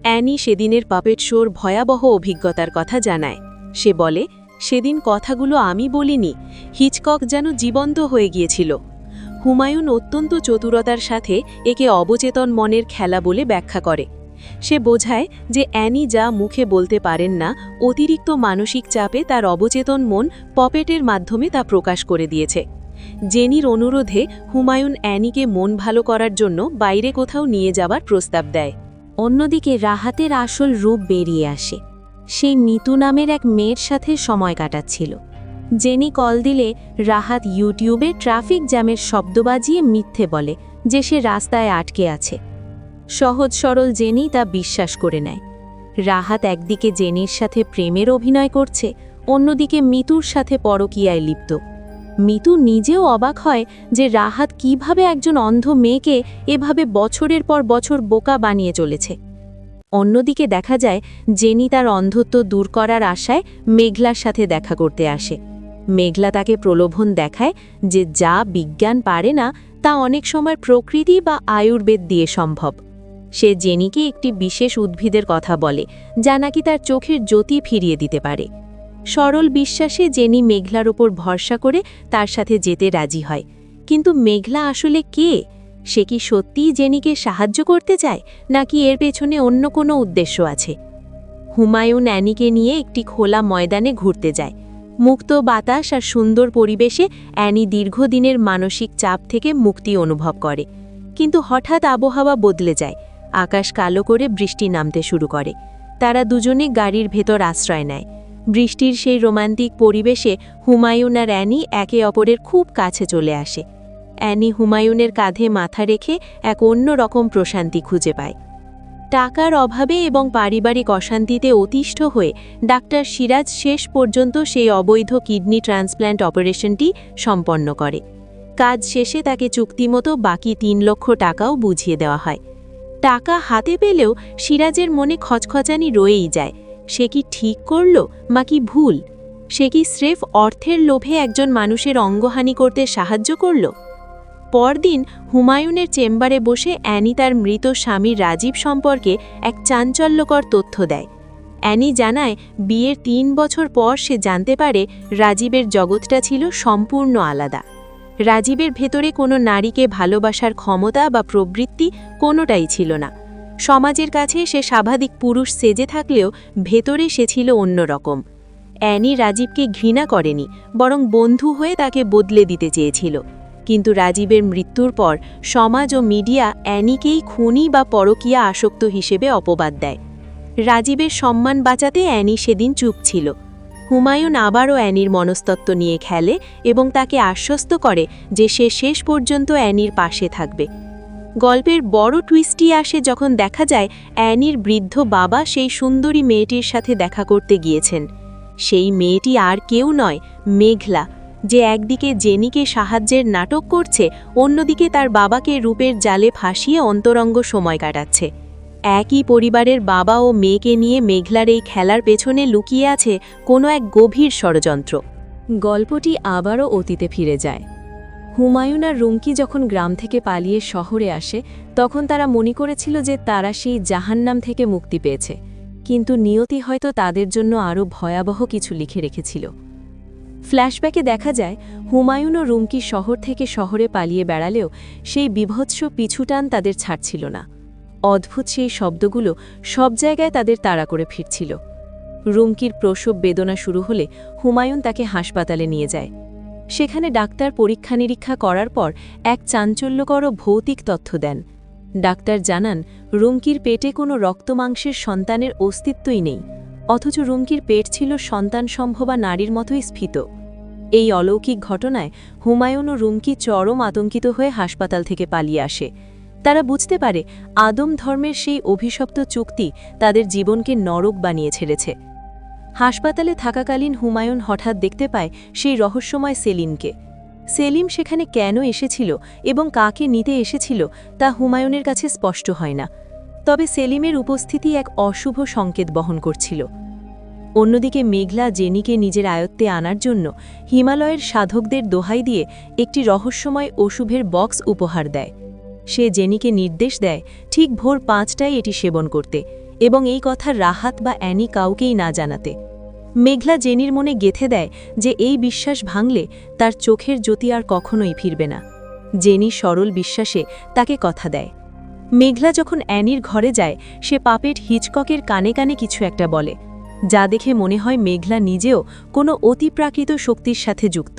Speaker 2: অ্যানি সেদিনের পাপেট শোর ভয়াবহ অভিজ্ঞতার কথা জানায়। সে বলে, সেদিন কথাগুলো আমি বলিনি, হিচকক যেন জীবন্ত হয়ে গিয়েছিল। হুমায়ুন অত্যন্ত চতুরতার সাথে একে অবচেতন মনের খেলা বলে ব্যাখ্যা করে। সে বোঝায় যে অ্যানি যা মুখে বলতে পারেন না, অতিরিক্ত মানসিক চাপে তার অবচেতন মন পপেটের মাধ্যমে তা প্রকাশ করে দিয়েছে। জেনির অনুরোধে হুমায়ুন অ্যানিকে মন ভালো করার জন্য বাইরে কোথাও নিয়ে যাওয়ার প্রস্তাব দেয়।
Speaker 1: অন্যদিকে রাহাতের আসল রূপ বেরিয়ে আসে। সেই মিতু নামের এক মেয়ের সাথে সময় কাটাচ্ছিল। জেনি কল দিলে রাহাত ইউটিউবে ট্রাফিক জ্যামের শব্দ বাজিয়ে মিথ্যে বলে যে সে রাস্তায় আটকে আছে। সহজ সরল জেনি তা বিশ্বাস করে নেয়। রাহাত একদিকে জেনির সাথে প্রেমের অভিনয় করছে, অন্যদিকে মিতুর সাথে পরকীয়ায় লিপ্ত। মিতু নিজেও অবাক হয় যে রাহাত কিভাবে একজন অন্ধ মেয়েকে এভাবে বছরের পর বছর বোকা বানিয়ে চলেছে। অন্যদিকে দেখা যায় জেনি তার অন্ধত্ব দূর করার আশায় মেঘলার সাথে দেখা করতে আসে। মেঘলা তাকে প্রলোভন দেখায় যে যা বিজ্ঞান পারে না তা অনেক সময় প্রকৃতি বা আয়ুর্বেদ দিয়ে সম্ভব। সে জেনিকে একটি বিশেষ উদ্ভিদের কথা বলে যা নাকি তার চোখের জ্যোতি ফিরিয়ে দিতে পারে। সরল বিশ্বাসে জেনি মেঘলার ওপর ভরসা করে তার সাথে যেতে রাজি হয়। কিন্তু মেঘলা আসলে কে? সে কি সত্যিই জেনিকে সাহায্য করতে চায়, নাকি এর পেছনে অন্য কোনো উদ্দেশ্য আছে? হুমায়ুন অ্যানিকে নিয়ে একটি খোলা ময়দানে ঘুরতে যায়। মুক্ত বাতাস আর সুন্দর পরিবেশে অ্যানি দীর্ঘদিনের মানসিক চাপ থেকে মুক্তি অনুভব করে। কিন্তু হঠাৎ আবহাওয়া বদলে যায়। আকাশ কালো করে বৃষ্টি নামতে শুরু করে। তারা দুজনে গাড়ির ভেতর আশ্রয় নেয়। বৃষ্টির সেই রোমান্টিক পরিবেশে হুমায়ুন আর অ্যানি একে অপরের খুব কাছে চলে আসে। অ্যানি হুমায়ুনের কাঁধে মাথা রেখে এক অন্য রকম প্রশান্তি খুঁজে পায়। টাকার অভাবে এবং পারিবারিক অশান্তিতে অতিষ্ঠ হয়ে ডাক্তার সিরাজ শেষ পর্যন্ত সেই অবৈধ কিডনি ট্রান্সপ্ল্যান্ট অপারেশনটি সম্পন্ন করে। কাজ শেষে তাকে চুক্তিমতো বাকি ৩ লক্ষ টাকাও বুঝিয়ে দেওয়া হয়। টাকা হাতে পেলেও সিরাজের মনে খচখচানি রয়েই যায়। সে কি ঠিক করল, বা কি ভুল? সে কি স্রেফ অর্থের লোভে একজন মানুষের অঙ্গহানি করতে সাহায্য করল? পরদিন হুমায়ুনের চেম্বারে বসে অ্যানি তার মৃত স্বামী রাজীব সম্পর্কে এক চাঞ্চল্যকর তথ্য দেয়। অ্যানি জানায় বিয়ের ৩ বছর পর সে জানতে পারে রাজীবের জগৎটা ছিল সম্পূর্ণ আলাদা। রাজীবের ভেতরে কোনো নারীকে ভালোবাসার ক্ষমতা বা প্রবৃত্তি কোনোটাই ছিল না। সমাজের কাছে সে স্বাভাবিক পুরুষ সেজে থাকলেও ভেতরে সে ছিল অন্যরকম। অ্যানি রাজীবকে ঘৃণা করেনি, বরং বন্ধু হয়ে তাকে বদলে দিতে চেয়েছিল। কিন্তু রাজীবের মৃত্যুর পর সমাজ ও মিডিয়া অ্যানিকেই খুনি বা পরকীয়া আসক্ত হিসেবে অপবাদ দেয়। রাজীবের সম্মান বাঁচাতে অ্যানি সেদিন চুপ ছিল। হুমায়ুন আবারও অ্যানির মনস্তত্ত্ব নিয়ে খেলে এবং তাকে আশ্বস্ত করে যে সে শেষ পর্যন্ত অ্যানির পাশে থাকবে। গল্পের বড় টুইস্টই আসে যখন দেখা যায় অ্যানির বৃদ্ধ বাবা সেই সুন্দরী মেয়েটির সাথে দেখা করতে গিয়েছেন। সেই মেয়েটি আর কেউ নয়, মেঘলা, যে একদিকে জেনিকে সাহায্যের নাটক করছে, অন্যদিকে তার বাবাকে রূপের জালে ফাঁসিয়ে অন্তরঙ্গ সময় কাটাচ্ছে। একই পরিবারের বাবা ও মেয়েকে নিয়ে মেঘলার এই খেলার পেছনে লুকিয়ে আছে কোনো এক গভীর ষড়যন্ত্র। গল্পটি আবারও অতীতে ফিরে যায়। হুমায়ুন আর রুমকি যখন গ্রাম থেকে পালিয়ে শহরে আসে, তখন তারা মনে করেছিল যে তারা সেই জাহান্নাম থেকে মুক্তি পেয়েছে। কিন্তু নিয়তি হয়তো তাদের জন্য আরও ভয়াবহ কিছু লিখে রেখেছিল। ফ্ল্যাশব্যাকে দেখা যায় হুমায়ুন ও রুমকি শহর থেকে শহরে পালিয়ে বেড়ালেও সেই বিভৎস পিছুটান তাদের ছাড়ছিল না। অদ্ভুত সেই শব্দগুলো সব জায়গায় তাদের তাড়া করে ফিরছিল। রুমকির প্রসব বেদনা শুরু হলে হুমায়ুন তাকে হাসপাতালে নিয়ে যায়। সেখানে ডাক্তার পরীক্ষা নিরীক্ষা করার পর এক চাঞ্চল্যকর ভৌতিক তথ্য দেন। ডাক্তার জানান রুমকির পেটে কোনো রক্তমাংসের সন্তানের অস্তিত্বই নেই, অথচ রুমকির পেট ছিল সন্তান সম্ভবা নারীর মতোই স্ফীত। এই অলৌকিক ঘটনায় হুমায়ুন ও রুমকি চরম আতঙ্কিত হয়ে হাসপাতাল থেকে পালিয়ে আসে। তারা বুঝতে পারে আদম ধর্মের সেই অভিশপ্ত চুক্তি তাদের জীবনকে নরক বানিয়ে ছেড়েছে। হাসপাতালে থাকাকালীন হুমায়ুন হঠাৎ দেখতে পায় সেই রহস্যময় সেলিমকে। সেলিম সেখানে কেন এসেছিল এবং কাকে নিতে এসেছিল তা হুমায়ুনের কাছে স্পষ্ট হয় না, তবে সেলিমের উপস্থিতি এক অশুভ সংকেত বহন করছিল। অন্যদিকে মেঘলা জেনিকে নিজের আয়ত্তে আনার জন্য হিমালয়ের সাধকদের দোহাই দিয়ে একটি রহস্যময় অশুভের বক্স উপহার দেয়।
Speaker 2: সে জেনিকে নির্দেশ দেয় ঠিক ভোর 5টায় এটি সেবন করতে এবং এই কথা রাহাত বা অ্যানি কাউকেই না জানাতে। মেঘলা জেনির মনে গেঁথে দেয় যে এই বিশ্বাস ভাঙলে তার চোখের জ্যোতি আর কখনোই ফিরবে না। জেনি সরল বিশ্বাসে তাকে কথা দেয়। মেঘলা যখন অ্যানির ঘরে যায় সে পাপেট হিচককের কানে কানে কিছু একটা বলে, যা দেখে মনে হয় মেঘলা নিজেও কোনো অতিপ্রাকৃত শক্তির সাথে যুক্ত।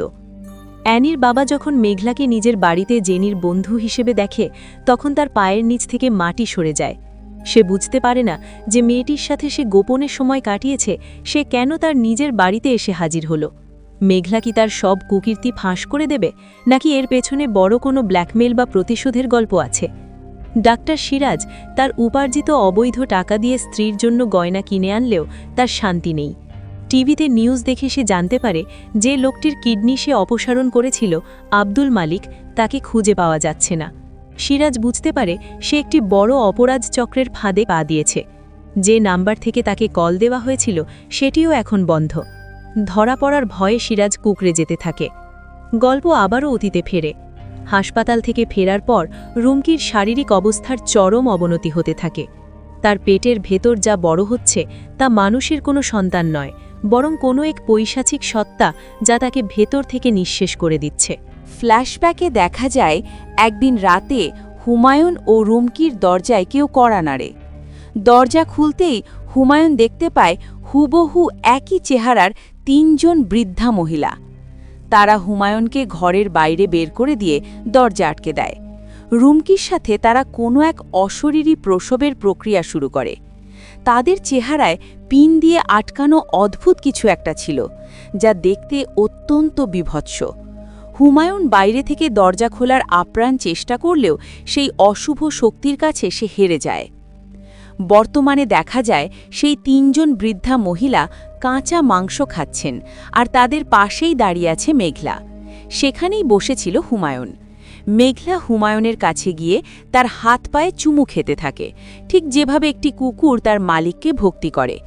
Speaker 2: অ্যানির বাবা যখন মেঘলাকে নিজের বাড়িতে জেনির বন্ধু হিসেবে দেখে তখন তার পায়ের নিচ থেকে মাটি সরে যায়। সে বুঝতে পারে না যে মেয়েটির সাথে সে গোপনে সময় কাটিয়েছে সে কেন তার নিজের বাড়িতে এসে হাজির হলো। মেঘলা কি তার সব কুকীর্তি ফাঁস করে দেবে, নাকি এর পেছনে বড় কোনো ব্ল্যাকমেল বা প্রতিশোধের গল্প আছে? ডাক্তার সিরাজ তার উপার্জিত অবৈধ টাকা দিয়ে স্ত্রীর জন্য গয়না কিনে আনলেও তার শান্তি নেই। টিভিতে নিউজ দেখে সে জানতে পারে যে লোকটির কিডনি সে অপসারণ করেছিল, আব্দুল মালিক, তাকে খুঁজে পাওয়া যাচ্ছে না। সিরাজ বুঝতে পারে সে একটি বড় অপরাধ চক্রের ফাঁদে পা দিয়েছে। যে নাম্বার থেকে তাকে কল দেওয়া হয়েছিল সেটিও এখন বন্ধ। ধরা পড়ার ভয়ে সিরাজ কুঁকড়ে যেতে থাকে। গল্প আবারও অতীতে ফেরে। হাসপাতাল থেকে ফেরার পর রুমকির শারীরিক অবস্থার চরম অবনতি হতে থাকে। তার পেটের ভেতর যা বড় হচ্ছে তা মানুষের কোনো সন্তান নয়, বরং কোনো এক পৈশাচিক সত্তা যা তাকে ভেতর থেকে নিঃশেষ করে দিচ্ছে।
Speaker 1: ফ্ল্যাশব্যাকে দেখা যায় একদিন রাতে হুমায়ুন ও রুমকির দরজায় কেউ কড়া নাড়ে। দরজা খুলতেই হুমায়ুন দেখতে পায় হুবহু একই চেহারার 3 জন বৃদ্ধা মহিলা। তারা হুমায়ুনকে ঘরের বাইরে বের করে দিয়ে দরজা আটকে দেয়। রুমকির সাথে তারা কোনো এক অশরীরী প্রসবের প্রক্রিয়া শুরু করে। তাদের চেহারায় পিন দিয়ে আটকানো অদ্ভুত কিছু একটা ছিল, যা দেখতে অত্যন্ত বীভৎস। হুমায়ুন বাইরে থেকে দরজা খোলার আপ্রাণ চেষ্টা করলেও সেই অশুভ শক্তির কাছে সে হেরে যায়। বর্তমানে দেখা যায় সেই 3 জন বৃদ্ধা মহিলা কাঁচা মাংস খাচ্ছেন, আর তাদের পাশেই দাঁড়িয়ে আছে মেঘলা। সেখানেই বসেছিল হুমায়ুন। মেঘলা হুমায়ুনের কাছে গিয়ে তার হাত পায়ে চুমু খেতে থাকে, ঠিক যেভাবে একটি কুকুর তার মালিককে ভক্তি করে।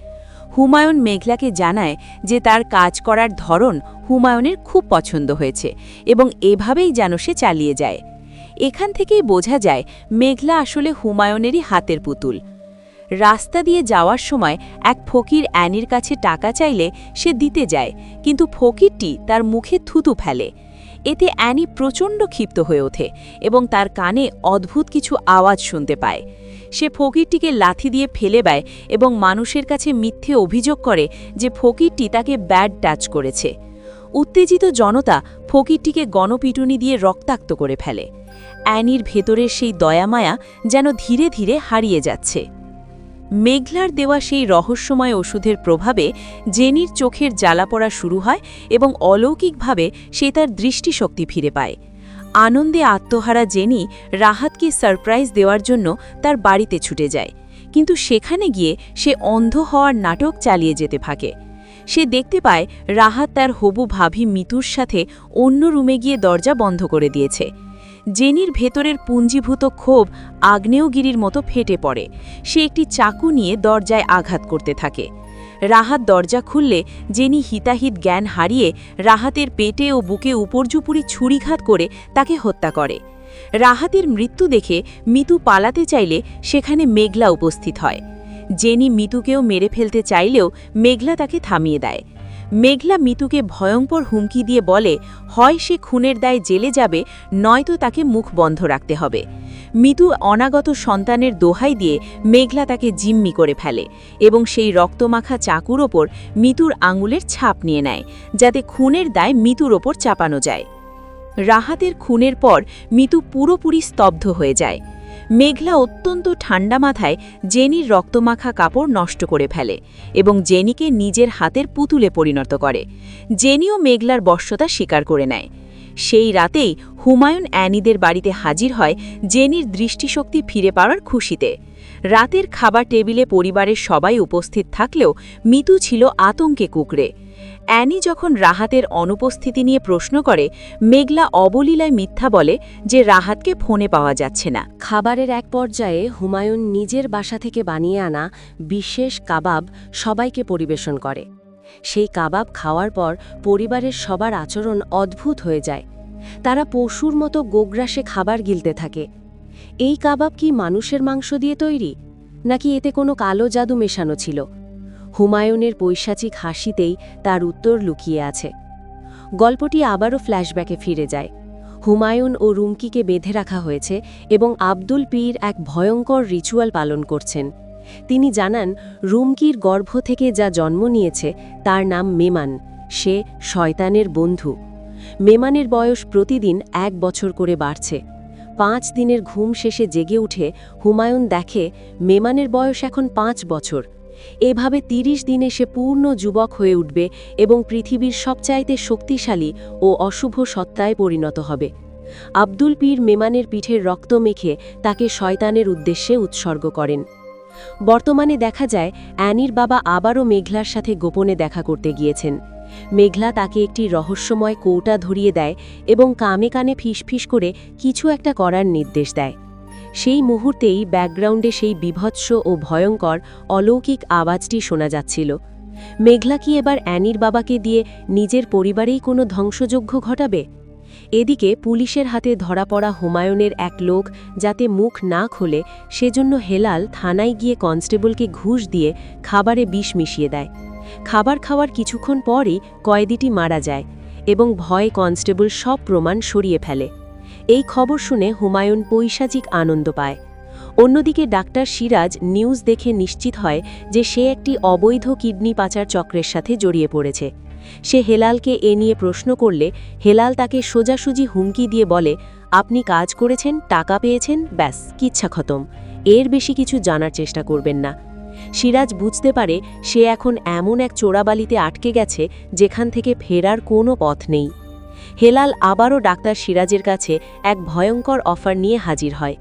Speaker 1: হুমায়ুন মেঘলাকে জানায় যে তার কাজ করার ধরন হুমায়ুনের খুব পছন্দ হয়েছে এবং এভাবেই যেন সে চালিয়ে যায়। এখান থেকেই বোঝা যায় মেঘলা আসলে হুমায়ুনেরই হাতের পুতুল। রাস্তা দিয়ে যাওয়ার সময় এক ফকির অ্যানির কাছে টাকা চাইলে সে দিতে যায়, কিন্তু ফকিরটি তার মুখে থুতু ফেলে। এতে অ্যানি প্রচণ্ড ক্ষিপ্ত হয়ে ওঠে এবং তার কানে অদ্ভুত কিছু আওয়াজ শুনতে পায়। সে ফকিরটিকে লাথি দিয়ে ফেলে দেয় এবং মানুষের কাছে মিথ্যে অভিযোগ করে যে ফকিরটি তাকে ব্যাড টাচ করেছে। উত্তেজিত জনতা ফকিরটিকে গণপিটুনি দিয়ে রক্তাক্ত করে ফেলে। অ্যানির ভেতরের সেই দয়ামায়া যেন ধীরে ধীরে হারিয়ে যাচ্ছে। মেঘলার দেওয়া সেই রহস্যময় ওষুধের প্রভাবে জেনির চোখের জ্বালা পড়া শুরু হয় এবং অলৌকিকভাবে সে তার দৃষ্টিশক্তি ফিরে পায়। আনন্দে আত্মহারা জেনি রাহাতকে সারপ্রাইজ দেওয়ার জন্য তার বাড়িতে ছুটে যায়, কিন্তু সেখানে গিয়ে সে অন্ধ হওয়ার নাটক চালিয়ে যেতে থাকে। সে দেখতে পায় রাহাত তার হবু ভাবি মিতুর সাথে অন্য রুমে গিয়ে দরজা বন্ধ করে দিয়েছে। জেনির ভেতরের পুঞ্জীভূত ক্ষোভ আগ্নেয়গিরির মতো ফেটে পড়ে। সে একটি চাকু নিয়ে দরজায় আঘাত করতে থাকে। রাহাত দরজা খুললে জেনি হিতাহিত জ্ঞান হারিয়ে রাহাতের পেটে ও বুকে উপর্যুপুরি ছুরিঘাত করে তাকে হত্যা করে। রাহাতের মৃত্যু দেখে মিতু পালাতে চাইলে সেখানে মেঘলা উপস্থিত হয়। জেনি মিতুকেও মেরে ফেলতে চাইলেও মেঘলা তাকে থামিয়ে দেয়। মেঘলা মিতুকে ভয়ঙ্কর হুমকি দিয়ে বলে হয় সে খুনের দায়ে জেলে যাবে, নয়তো তাকে মুখ বন্ধ রাখতে হবে। মিতু অনাগত সন্তানের দোহাই দিয়ে মেঘলা তাকে জিম্মি করে ফেলে এবং সেই রক্তমাখা চাকুর ওপর মিতুর আঙুলের ছাপ নিয়ে নেয়, যাতে খুনের দায় মিতুর ওপর চাপানো যায়। রাহাতের খুনের পর মিতু পুরোপুরি স্তব্ধ হয়ে যায়। মেঘলা অত্যন্ত ঠান্ডা মাথায় জেনির রক্তমাখা কাপড় নষ্ট করে ফেলে এবং জেনিকে নিজের হাতের পুতুলে পরিণত করে। জেনিও মেঘলার বশ্যতা স্বীকার করে নেয়। সেই রাতেই হুমায়ুন অ্যানিদের বাড়িতে হাজির হয় জেনির দৃষ্টিশক্তি ফিরে পাওয়ার খুশিতে। রাতের খাবার টেবিলে পরিবারের সবাই উপস্থিত থাকলেও মিতু ছিল আতঙ্কে কুঁকড়ে। অ্যানি যখন রাহাতের অনুপস্থিতি নিয়ে প্রশ্ন করে, মেঘলা অবলীলায় মিথ্যা বলে যে রাহাতকে ফোনে পাওয়া যাচ্ছে না।
Speaker 3: খাবারের এক পর্যায়ে হুমায়ুন নিজের বাসা থেকে বানিয়ে আনা বিশেষ কাবাব সবাইকে পরিবেশন করে। সেই কাবাব খাওয়ার পর পরিবারের সবার আচরণ অদ্ভুত হয়ে যায়। তারা পশুর মতো গোগ্রাসে খাবার গিলতে থাকে। এই কাবাব কি মানুষের মাংস দিয়ে তৈরি, নাকি এতে কোনো কালো জাদু মেশানো ছিল? হুমায়ুনের পৈশাচিক হাসিতেই তার উত্তর লুকিয়ে আছে। গল্পটি আবারও ফ্ল্যাশব্যাকে ফিরে যায়। হুমায়ুন ও রুমকিকে বেঁধে রাখা হয়েছে এবং আব্দুল পীর এক ভয়ঙ্কর রিচুয়াল পালন করছেন। তিনি জানান, রুমকির গর্ভ থেকে যা জন্ম নিয়েছে তার নাম মেমান, সে শয়তানের বন্ধু। মেমানের বয়স প্রতিদিন 1 বছর করে বাড়ছে। 5 দিনের ঘুম শেষে জেগে উঠে হুমায়ুন দেখে মেমানের বয়স এখন 5 বছর। এভাবে 30 দিনে সে পূর্ণ যুবক হয়ে উঠবে এবং পৃথিবীর সবচাইতে শক্তিশালী ও অশুভ সত্তায় পরিণত হবে। আব্দুল পীর মেমানের পিঠের রক্ত মেখে তাকে শয়তানের উদ্দেশ্যে উৎসর্গ করেন। বর্তমানে দেখা যায় অ্যানির বাবা আবারও মেঘলার সাথে গোপনে দেখা করতে গিয়েছেন। মেঘলা তাকে একটি রহস্যময় কৌটা ধরিয়ে দেয় এবং কানে কানে ফিসফিস করে কিছু একটা করার নির্দেশ দেয়। সেই মুহূর্তেই ব্যাকগ্রাউন্ডে সেই বীভৎস ও ভয়ঙ্কর অলৌকিক আওয়াজটি শোনা যাচ্ছিল। মেঘলা কি এবার অ্যানির বাবাকে দিয়ে নিজের পরিবারেই কোনো ধ্বংসযজ্ঞ ঘটাবে? এদিকে পুলিশের হাতে ধরা পড়া হুমায়ুনের এক লোক যাতে মুখ না খোলে সেজন্য হেলাল থানায় গিয়ে কনস্টেবলকে ঘুষ দিয়ে খাবারে বিষ মিশিয়ে দেয়। খাবার খাওয়ার কিছুক্ষণ পরই কয়েদিটি মারা যায় এবং ভয়ে কনস্টেবল সব প্রমাণ সরিয়ে ফেলে। এই খবর শুনে হুমায়ুন পৈশাচিক আনন্দ পায়। অন্যদিকে ডাক্তার সিরাজ নিউজ দেখে নিশ্চিত হয় যে সে একটি অবৈধ কিডনি পাচার চক্রের সাথে জড়িয়ে পড়েছে। সে হেলালকে এ নিয়ে প্রশ্ন করলে হেলাল তাকে সোজাসুজি হুমকি দিয়ে বলে, আপনি কাজ করেছেন, টাকা পেয়েছেন, ব্যাস কিচ্ছা খতম, এর বেশি কিছু জানার চেষ্টা করবেন না। সিরাজ বুঝতে পারে সে এখন এমন এক চোরাবালিতে আটকে গেছে যেখান থেকে ফেরার কোনো পথ নেই। হেলাল আবারও ডাক্তার সিরাজের কাছে এক ভয়ঙ্কর অফার নিয়ে হাজির হয়।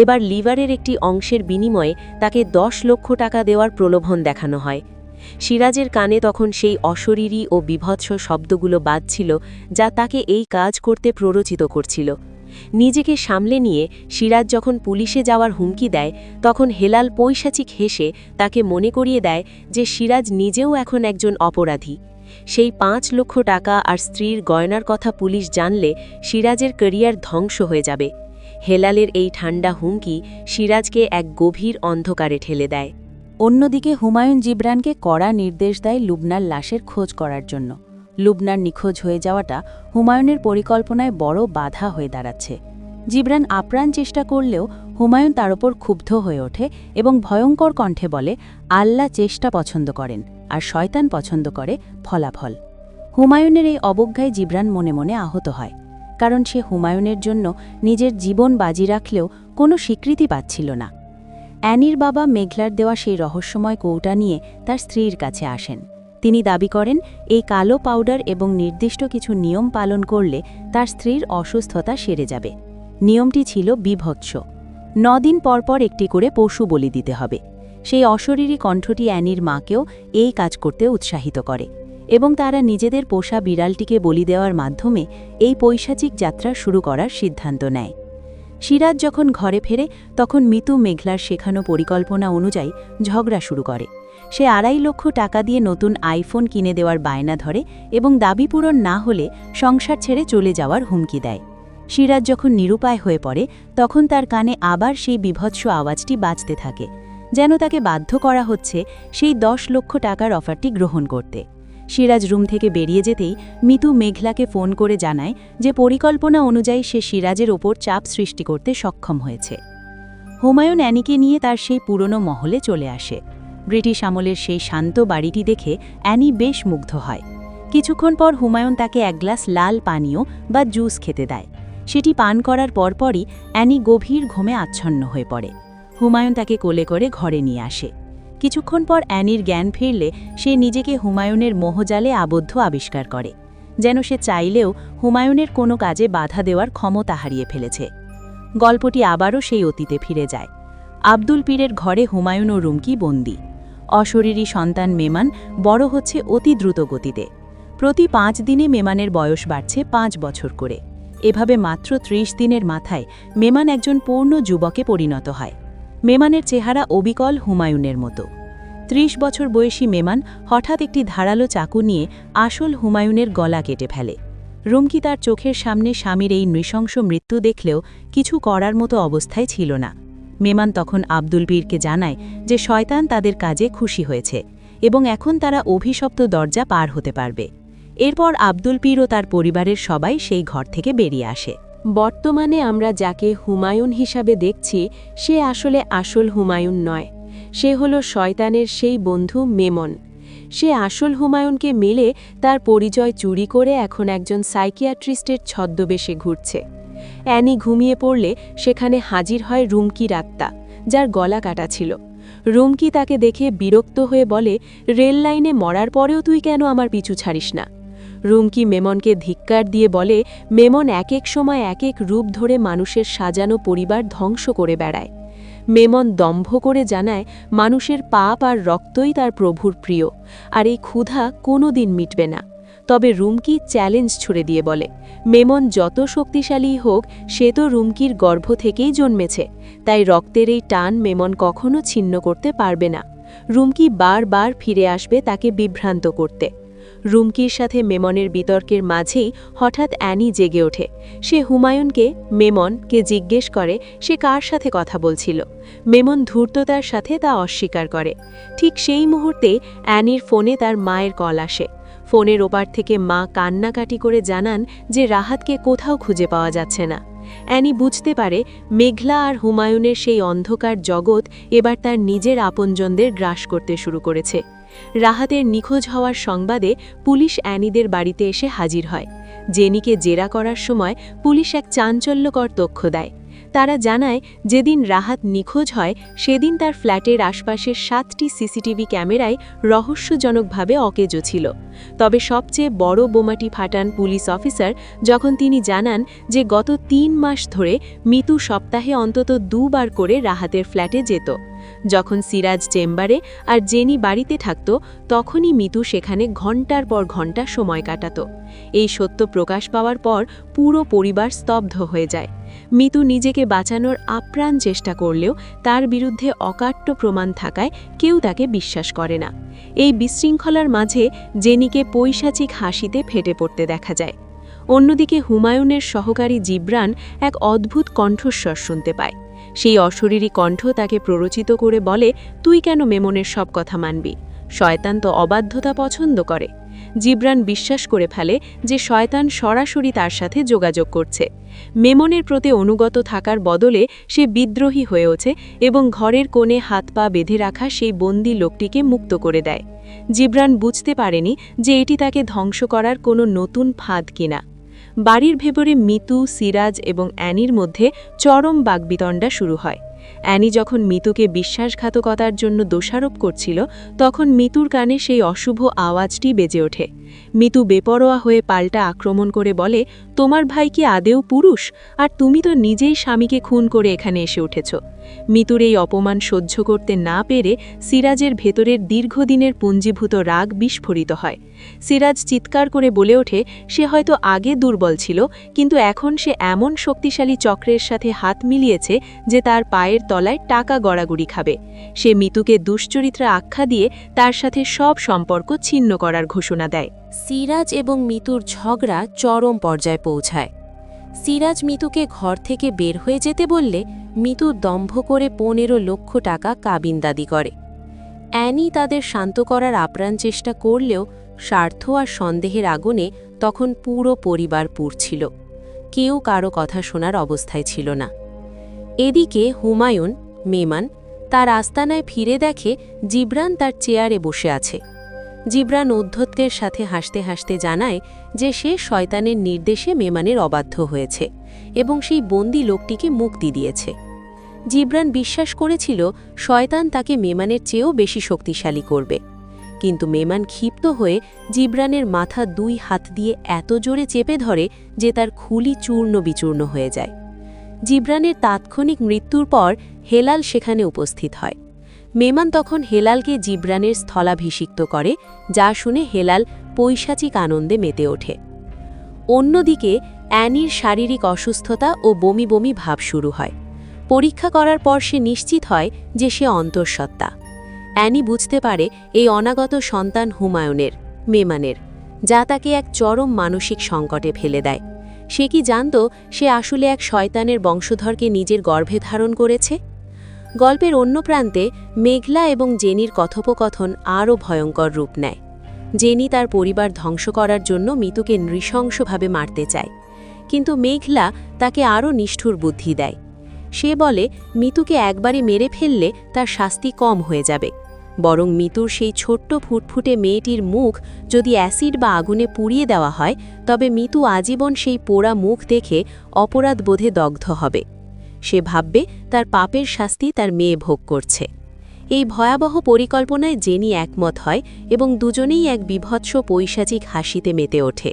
Speaker 3: এবার লিভারের একটি অংশের বিনিময়ে তাকে 10 লক্ষ টাকা দেওয়ার প্রলোভন দেখানো হয়। সিরাজের কানে তখন সেই অশরীরী ও বিভৎস শব্দগুলো বাজছিল যা তাকে এই কাজ করতে প্ররোচিত করছিল। নিজেকে সামলে নিয়ে সিরাজ যখন পুলিশে যাওয়ার হুমকি দেয় তখন হেলাল পৈশাচিক হেসে তাকে মনে করিয়ে দেয় যে সিরাজ নিজেও এখন একজন অপরাধী। সেই 5 লক্ষ টাকা আর স্ত্রীর গয়নার কথা পুলিশ জানলে সিরাজের ক্যারিয়ার ধ্বংস হয়ে যাবে। হেলালের এই ঠান্ডা হুমকি সিরাজকে এক গভীর অন্ধকারে ঠেলে দেয়।
Speaker 1: অন্যদিকে হুমায়ুন জিবরানকে কড়া নির্দেশ দেয় লুবনার লাশের খোঁজ করার জন্য। লুবনার নিখোঁজ হয়ে যাওয়াটা হুমায়ুনের পরিকল্পনায় বড় বাধা হয়ে দাঁড়াচ্ছে। জিবরান আপ্রাণ চেষ্টা করলেও হুমায়ুন তার ওপর ক্ষুব্ধ হয়ে ওঠে এবং ভয়ঙ্কর কণ্ঠে বলে, আল্লাহ চেষ্টা পছন্দ করেন আর শয়তান পছন্দ করে ফলাফল। হুমায়ুনের এই অবজ্ঞায় জিবরান মনে মনে আহত হয়, কারণ সে হুমায়ুনের জন্য নিজের জীবন বাজি রাখলেও কোনো স্বীকৃতি পাচ্ছিল না। অ্যানির বাবা মেঘলার দেওয়া সেই রহস্যময় কৌটা নিয়ে তার স্ত্রীর কাছে আসেন। তিনি দাবি করেন এই কালো পাউডার এবং নির্দিষ্ট কিছু নিয়ম পালন করলে তার স্ত্রীর অসুস্থতা সেরে যাবে। নিয়মটি ছিল বিভৎস। 9 দিন পরপর একটি করে পশু বলি দিতে হবে। সেই অশরীরী কণ্ঠটি অ্যানির মাকেও এই কাজ করতে উৎসাহিত করে এবং তারা নিজেদের পোষা বিড়ালটিকে বলি দেওয়ার মাধ্যমে এই পৈশাচিক যাত্রা শুরু করার সিদ্ধান্ত নেয়। সিরাজ যখন ঘরে ফেরে তখন মিতু মেঘলার শেখানো পরিকল্পনা অনুযায়ী ঝগড়া শুরু করে। সে 2.5 লক্ষ টাকা দিয়ে নতুন আইফোন কিনে দেওয়ার বায়না ধরে এবং দাবি পূরণ না হলে সংসার ছেড়ে চলে যাওয়ার হুমকি দেয়। সিরাজ যখন নিরুপায় হয়ে পড়ে তখন তার কানে আবার সেই বিভৎস আওয়াজটি বাজতে থাকে, যেন তাকে বাধ্য করা হচ্ছে সেই 10 লক্ষ টাকার অফারটি গ্রহণ করতে। সিরাজ রুম থেকে বেরিয়ে যেতেই মিতু মেঘলাকে ফোন করে জানায় যে পরিকল্পনা অনুযায়ী সে সিরাজের ওপর চাপ সৃষ্টি করতে সক্ষম হয়েছে। হুমায়ুন অ্যানিকে নিয়ে তার সেই পুরনো মহলে চলে আসে। ব্রিটিশ আমলের সেই শান্ত বাড়িটি দেখে অ্যানি বেশ মুগ্ধ হয়। কিছুক্ষণ পর হুমায়ুন তাকে এক গ্লাস লাল পানীয় বা জুস খেতে দেয়। সেটি পান করার পরপরই অ্যানি গভীর ঘুমে আচ্ছন্ন হয়ে পড়ে। হুমায়ুন তাকে কোলে করে ঘরে নিয়ে আসে। কিছুক্ষণ পর অ্যানির জ্ঞান ফিরলে সে নিজেকে হুমায়ুনের মোহজালে আবদ্ধ আবিষ্কার করে, যেন সে চাইলেও হুমায়ুনের কোনো কাজে বাধা দেওয়ার ক্ষমতা হারিয়ে ফেলেছে। গল্পটি আবারও সেই অতীতে ফিরে যায়। আব্দুল পীরের ঘরে হুমায়ুন ও রুমকি বন্দী। অশরীরী সন্তান মেমান বড় হচ্ছে অতি দ্রুত গতিতে। প্রতি 5 দিনে মেমানের বয়স বাড়ছে 5 বছর করে। এভাবে মাত্র 30 দিনের মাথায় মেমান একজন পূর্ণ যুবকে পরিণত হয়। মেমানের চেহারা অবিকল হুমায়ুনের মতো। 30 বছর বয়সী মেমান হঠাৎ একটি ধারালো চাকু নিয়ে আসল হুমায়ুনের গলা কেটে ফেলে।
Speaker 2: রুমকি তার চোখের সামনে স্বামীর এই নৃশংস মৃত্যু দেখলেও কিছু করার মতো অবস্থায় ছিল না। মেমান তখন আব্দুল পীরকে জানায় যে শয়তান তাদের কাজে খুশি হয়েছে এবং এখন তারা অভিশপ্ত দরজা পার হতে পারবে। এরপর আব্দুল পীর ও তার পরিবারের সবাই সেই ঘর থেকে বেরিয়ে আসে।
Speaker 3: বর্তমানে আমরা যাকে হুমায়ুন হিসাবে দেখছি সে আসলে আসল হুমায়ুন নয়, সে হলো শয়তানের সেই বন্ধু মেমন। সে আসল হুমায়ুনকে মেলে তার পরিচয় চুরি করে এখন একজন সাইকিয়াট্রিস্টের ছদ্মবেশে ঘুরছে। অ্যানি ঘুমিয়ে পড়লে সেখানে হাজির হয় রুমকির আত্মা, যার গলা কাটা ছিল। রুমকি তাকে দেখে বিরক্ত হয়ে বলে, রেল লাইনে মরার পরেও তুই কেন আমার পিছু ছাড়িস না? রুমকি মেমনকে ধিক্কার দিয়ে বলে, মেমন এক এক সময় এক এক রূপ ধরে মানুষের সাজানো পরিবার ধ্বংস করে বেড়ায়। মেমন দম্ভ করে জানায় মানুষের পাপ আর রক্তই তার প্রভুর প্রিয়, আর এই ক্ষুধা কোনোদিন মিটবে না। তবে রুমকি চ্যালেঞ্জ ছুড়ে দিয়ে বলে, মেমন যত শক্তিশালী হোক সে তো রুমকির গর্ভ থেকেই জন্মেছে, তাই রক্তের এই টান মেমন কখনো ছিন্ন করতে পারবে না। রুমকি বারবার ফিরে আসবে তাকে বিভ্রান্ত করতে। রুমকির সাথে মেমনের বিতর্কের মাঝেই হঠাৎ অ্যানি জেগে ওঠে। সে হুমায়ুনকে মেমনকে জিজ্ঞেস করে সে কার সাথে কথা বলছিল। মেমন ধূর্ততার সাথে তা অস্বীকার করে। ঠিক সেই মুহূর্তে অ্যানির ফোনে তার মায়ের কল আসে। ফোনের ওপার থেকে মা কান্নাকাটি করে জানান যে রাহাতকে কোথাও খুঁজে পাওয়া যাচ্ছে না। অ্যানি বুঝতে পারে মেঘলা আর হুমায়ুনের সেই অন্ধকার জগৎ এবার তার নিজের আপনজনদের গ্রাস করতে শুরু করেছে। রাহাতের নিখোঁজ হওয়ার সংবাদে পুলিশ অ্যানিদের বাড়িতে এসে হাজির হয়। জেনিকে জেরা করার সময় পুলিশ এক চাঞ্চল্যকর তথ্য দেয়। তারা জানায় যেদিন রাহাত নিখোঁজ হয় সেদিন তার ফ্ল্যাটের আশপাশের 7টি সিসিটিভি ক্যামেরায় রহস্যজনকভাবে অকেজো ছিল। তবে সবচেয়ে বড় বোমাটি ফাটান পুলিশ অফিসার যখন তিনি জানান যে গত 3 মাস ধরে মিতু সপ্তাহে অন্তত 2 বার করে রাহাতের ফ্ল্যাটে যেত। যখন সিরাজ চেম্বারে আর জেনি বাড়িতে থাকত তখনই মিতু সেখানে ঘণ্টার পর ঘণ্টা সময় কাটাত। এই সত্য প্রকাশ পাওয়ার পর পুরো পরিবার স্তব্ধ হয়ে যায়। মিতু নিজেকে বাঁচানোর আপ্রাণ চেষ্টা করলেও তার বিরুদ্ধে অকাট্য প্রমাণ থাকায় কেউ তাকে বিশ্বাস করে না। এই বিশৃঙ্খলার মাঝে জেনিকে পৈশাচিক হাসিতে ফেটে পড়তে দেখা যায়। অন্যদিকে হুমায়ুনের সহকারী জিবরান এক অদ্ভুত কণ্ঠস্বর শুনতে পায়। সেই অশরীরী কণ্ঠ তাকে প্ররোচিত করে বলে, তুই কেন মেমনের সব কথা মানবি? শয়তান তো অবাধ্যতা পছন্দ করে। জিবরান বিশ্বাস করে ফেলে যে শয়তান সরাসরি তার সাথে যোগাযোগ করছে। মেমনের প্রতি অনুগত থাকার বদলে সে বিদ্রোহী হয়ে ওঠে এবং ঘরের কোণে হাত পা বেঁধে রাখা সেই বন্দী লোকটিকে মুক্ত করে দেয়। জিবরান বুঝতে পারেনি যে এটি তাকে ধ্বংস করার কোনো নতুন ফাঁদ কিনা। বাড়ির ভেতরে মিতু, সিরাজ এবং অ্যানির মধ্যে চরম বাগবিতণ্ডা শুরু হয়। অ্যানি যখন মিতুকে বিশ্বাসঘাতকতার জন্য দোষারোপ করছিল তখন মিতুর কানে সেই অশুভ আওয়াজটি বেজে ওঠে। মিতু বেপরোয়া হয়ে পাল্টা আক্রমণ করে বলে, তোমার ভাই কি আদেও পুরুষ? আর তুমি তো নিজেই স্বামীকে খুন করে এখানে এসে উঠেছ। মিতুর এই অপমান সহ্য করতে না পেরে সিরাজের ভেতরের দীর্ঘদিনের পুঞ্জীভূত রাগ বিস্ফোরিত হয়। সিরাজ চিৎকার করে বলে ওঠে সে হয়তো আগে দুর্বল ছিল, কিন্তু এখন সে এমন শক্তিশালী চক্রের সাথে হাত মিলিয়েছে যে তার পায়ের তলায় টাকা গড়াগড়ি খাবে। সে মিতুকে দুশ্চরিত্রা আখ্যা দিয়ে তার সাথে সব সম্পর্ক ছিন্ন করার ঘোষণা দেয়। সিরাজ এবং মিতুর ঝগড়া চরম পর্যায়ে পৌঁছায়। সিরাজ মিতুকে ঘর থেকে বের হয়ে যেতে বললে মিতু দম্ভ করে 15 লক্ষ টাকা কাবিন দাবি করে। অ্যানি তাদের শান্ত করার আপ্রাণ চেষ্টা করলেও স্বার্থ আর সন্দেহের আগুনে তখন পুরো পরিবার পুড়ছিল। কেউ কারো কথা শোনার অবস্থায় ছিল না। এদিকে হুমায়ুন, মেমান তার আস্তানায় ফিরে দেখে জিবরান তার চেয়ারে বসে আছে। জিবরান ঔদ্ধত্যের সাথে হাসতে হাসতে জানায় যে সে শয়তানের নির্দেশে মেমানের অবাধ্য হয়েছে এবং সেই বন্দী লোকটিকে মুক্তি দিয়েছে। জিবরান বিশ্বাস করেছিল শয়তান তাকে মেমানের চেয়েও বেশি শক্তিশালী করবে, কিন্তু মেমান ক্ষিপ্ত হয়ে জিবরানের মাথা 2 হাত দিয়ে এত জোরে চেপে ধরে যে তার খুলি চূর্ণ বিচূর্ণ হয়ে যায়। জিবরানের তাৎক্ষণিক মৃত্যুর পর হেলাল সেখানে উপস্থিত হয়। মেমান তখন হেলালকে জিবরানের স্থলাভিষিক্ত করে, যা শুনে হেলাল পৈশাচিক আনন্দে মেতে ওঠে। অন্যদিকে অ্যানির শারীরিক অসুস্থতা ও বমি বমি ভাব শুরু হয়। পরীক্ষা করার পর সে নিশ্চিত হয় যে সে অন্তঃসত্ত্বা। অ্যানি বুঝতে পারে এই অনাগত সন্তান হুমায়ুনের, মেমানের। যা তাকে এক চরম মানসিক সংকটে ফেলে দেয়। সে কি জানত সে আসলে এক শয়তানের বংশধরকে নিজের গর্ভে ধারণ করেছে? গল্পের অন্য প্রান্তে মেঘলা এবং জেনির কথোপকথন আরও ভয়ঙ্কর রূপ নেয়। জেনি তার পরিবার ধ্বংস করার জন্য মিতুকে নৃশংসভাবে মারতে চায়, কিন্তু মেঘলা তাকে আরও নিষ্ঠুর বুদ্ধি দেয়। সে বলে মিতুকে একবারে মেরে ফেললে তার শাস্তি কম হয়ে যাবে, বরং মিতুর সেই ছোট্ট ফুটফুটে মেয়েটির মুখ যদি অ্যাসিড বা আগুনে পুড়িয়ে দেওয়া হয়, তবে মিতু আজীবন সেই পোড়া মুখ দেখে অপরাধবোধে দগ্ধ হবে। সে ভাববে তার পাপের শাস্তি তার মেয়ে ভোগ করছে। এই ভয়াবহ পরিকল্পনায় জেনি একমত হয় এবং দুজনেই এক বিভৎস পৈশাচিক হাসিতে মেতে ওঠে।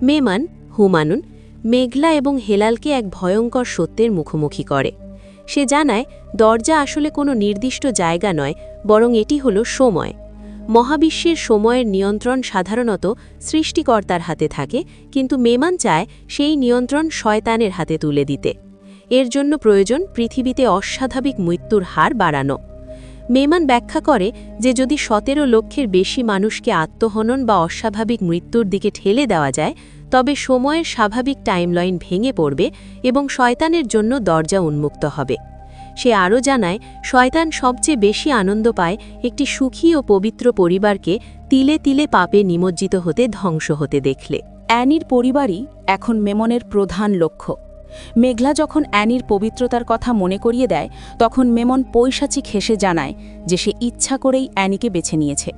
Speaker 3: মেমান, হুমায়ুন, মেঘলা এবং হেলালকে এক ভয়ঙ্কর সত্যের মুখোমুখি করে। সে জানায় দরজা আসলে কোনো নির্দিষ্ট জায়গা নয়, বরং এটি হলো সময়। মহাবিশ্বের সময়ের নিয়ন্ত্রণ সাধারণত সৃষ্টিকর্তার হাতে থাকে, কিন্তু মেমান চায় সেই নিয়ন্ত্রণ শয়তানের হাতে তুলে দিতে। এর জন্য প্রয়োজন পৃথিবীতে অস্বাভাবিক মৃত্যুর হার বাড়ানো। মেমান ব্যাখ্যা করে যে যদি 17 লক্ষের বেশি মানুষকে আত্মহনন বা অস্বাভাবিক মৃত্যুর দিকে ঠেলে দেওয়া যায়, তবে সময়ের স্বাভাবিক টাইমলাইন ভেঙে পড়বে এবং শয়তানের জন্য দরজা উন্মুক্ত হবে। সে আরও জানায় শয়তান সবচেয়ে বেশি আনন্দ পায় একটি সুখী ও পবিত্র পরিবারকে তিলে তিলে পাপে নিমজ্জিত হতে ধ্বংস হতে দেখলে।
Speaker 4: অ্যানির পরিবারই এখন মেমনের প্রধান লক্ষ্য। মেঘলা যখন অ্যানির পবিত্রতার কথা মনে করিয়ে দেয়, তখন মেমন পৈশাচিক হেসে জানায় যে সে ইচ্ছা করেই অ্যানিকে বেছে নিয়েছে,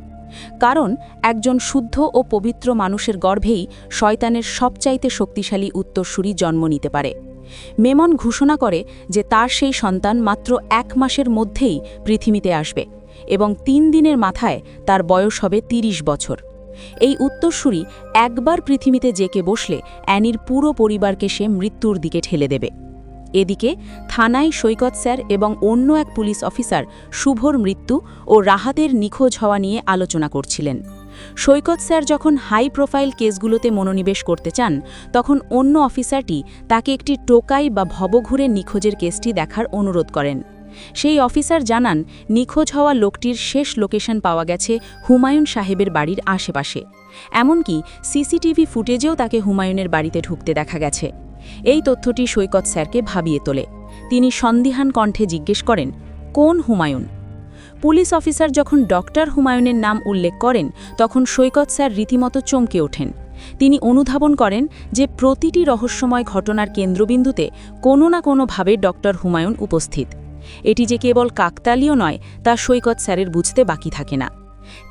Speaker 4: কারণ একজন শুদ্ধ ও পবিত্র মানুষের গর্ভেই শয়তানের সবচাইতে শক্তিশালী উত্তরসূরি জন্ম নিতে পারে। মেমন ঘোষণা করে যে তার সেই সন্তান মাত্র 1 মাসের মধ্যেই পৃথিবীতে আসবে এবং 3 দিনের মাথায় তার বয়স হবে 30 বছর। এই উত্তরসূরি একবার পৃথিবীতে জেকে বসলে অ্যানির পুরো পরিবারকে সে মৃত্যুর দিকে ঠেলে দেবে। এদিকে থানায় সৈকত স্যার এবং অন্য এক পুলিশ অফিসার শুভর মৃত্যু ও রাহাতের নিখোঁজ হওয়া নিয়ে আলোচনা করছিলেন। সৈকত স্যার যখন হাই প্রোফাইল কেসগুলোতে মনোনিবেশ করতে চান, তখন অন্য অফিসারটি তাকে একটি টোকাই বা ভবঘুরে নিখোঁজের কেসটি দেখার অনুরোধ করেন। সেই অফিসার জানান নিখোঁজ হওয়া লোকটির শেষ লোকেশন পাওয়া গেছে হুমায়ুন সাহেবের বাড়ির আশেপাশে। এমনকি সিসিটিভি ফুটেজেও তাকে হুমায়ুনের বাড়িতে ঢুকতে দেখা গেছে। এই তথ্যটি সৈকত স্যারকে ভাবিয়ে তোলে। তিনি সন্দিহান কণ্ঠে জিজ্ঞেস করেন, কোন হুমায়ুন? পুলিশ অফিসার যখন ডক্টর হুমায়ুনের নাম উল্লেখ করেন, তখন সৈকত স্যার রীতিমতো চমকে ওঠেন। তিনি অনুধাবন করেন যে প্রতিটি রহস্যময় ঘটনার কেন্দ্রবিন্দুতে কোনো না কোনোভাবে ডক্টর হুমায়ুন উপস্থিত। এটি যে কেবল কাকতালীয় নয়, তা সৈকত স্যারের বুঝতে বাকি থাকে না।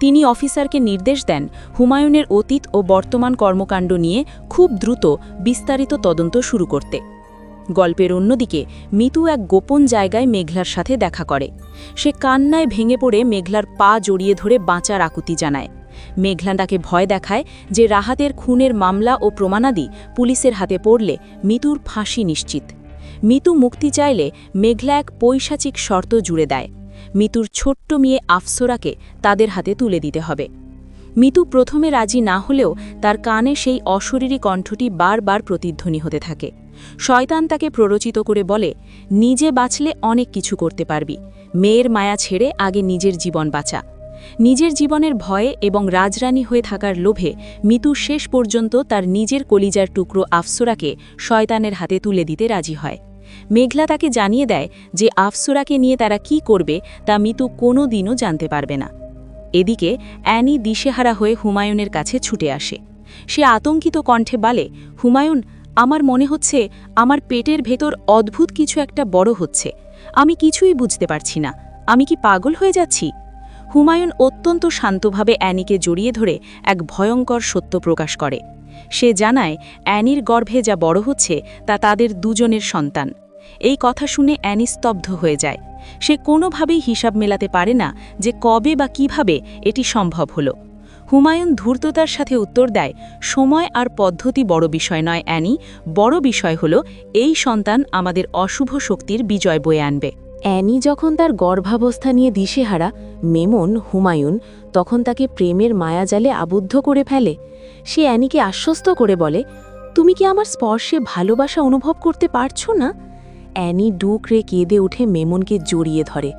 Speaker 4: তিনি অফিসারকে নির্দেশ দেন হুমায়ুনের অতীত ও বর্তমান কর্মকাণ্ড নিয়ে খুব দ্রুত বিস্তারিত তদন্ত শুরু করতে। গল্পের অন্যদিকে মিতু এক গোপন জায়গায় মেঘলার সাথে দেখা করে। সে কান্নায় ভেঙে পড়ে মেঘলার পা জড়িয়ে ধরে বাঁচার আকুতি জানায়। মেঘলা তাকে ভয় দেখায় যে রাহাতের খুনের মামলা ও প্রমাণাদি পুলিশের হাতে পড়লে মিতুর ফাঁসি নিশ্চিত। মিতু মুক্তি চাইলে মেঘলা এক পৈশাচিক শর্ত জুড়ে দেয়। মিতুর ছোট্ট মেয়ে আফসোরাকে তাদের হাতে তুলে দিতে হবে। মিতু প্রথমে রাজি না হলেও তার কানে সেই অশরীরী কণ্ঠটি বারবার প্রতিধ্বনি হতে থাকে। শয়তান তাকে প্ররোচিত করে বলে, নিজে বাঁচলে অনেক কিছু করতে পারবি, মেয়ের মায়া ছেড়ে আগে নিজের জীবন বাঁচা। নিজের জীবনের ভয়ে এবং রাজরানী হয়ে থাকার লোভে মিতু শেষ পর্যন্ত তার নিজের কলিজার টুকরো আফসোরাকে শয়তানের হাতে তুলে দিতে রাজি হয়। মেঘলা তাকে জানিয়ে দেয় যে আফসোরাকে নিয়ে তারা কি করবে তা মিতু কোনো দিনও জানতে পারবে না। এদিকে অ্যানি দিশেহারা হয়ে হুমায়ুনের কাছে ছুটে আসে। সে আতঙ্কিত কণ্ঠে বলে, হুমায়ুন, আমার মনে হচ্ছে আমার পেটের ভেতর অদ্ভুত কিছু একটা বড় হচ্ছে। আমি কিছুই বুঝতে পারছি না। আমি কি পাগল হয়ে যাচ্ছি? হুমায়ুন অত্যন্ত শান্তভাবে অ্যানিকে জড়িয়ে ধরে এক ভয়ঙ্কর সত্য প্রকাশ করে। সে জানায় অ্যানির গর্ভে যা বড় হচ্ছে তা তাদের দুজনের সন্তান। এই কথা শুনে অ্যানি স্তব্ধ হয়ে যায়। সে কোনোভাবেই হিসাব মেলাতে পারে না যে কবে বা কিভাবে এটি সম্ভব হলো। হুমায়ুন ধূর্ততার সাথে উত্তর দেয়, সময় আর পদ্ধতি বড় বিষয় নয় অ্যানি, বড় বিষয় হলো এই সন্তান আমাদের অশুভ শক্তির বিজয় বয়ে আনবে।
Speaker 3: অ্যানি যখন তার গর্ভাবস্থা নিয়ে দিশেহারা, মেমন, হুমায়ুন তখন তাকে প্রেমের মায়াজালে আবদ্ধ করে ফেলে। সে অ্যানিকে আশ্বস্ত করে বলে, তুমি কি আমার স্পর্শে ভালোবাসা অনুভব করতে পারছো না? অ্যানি ডুকরে কেঁদে উঠে মেমনকে জড়িয়ে ধরে।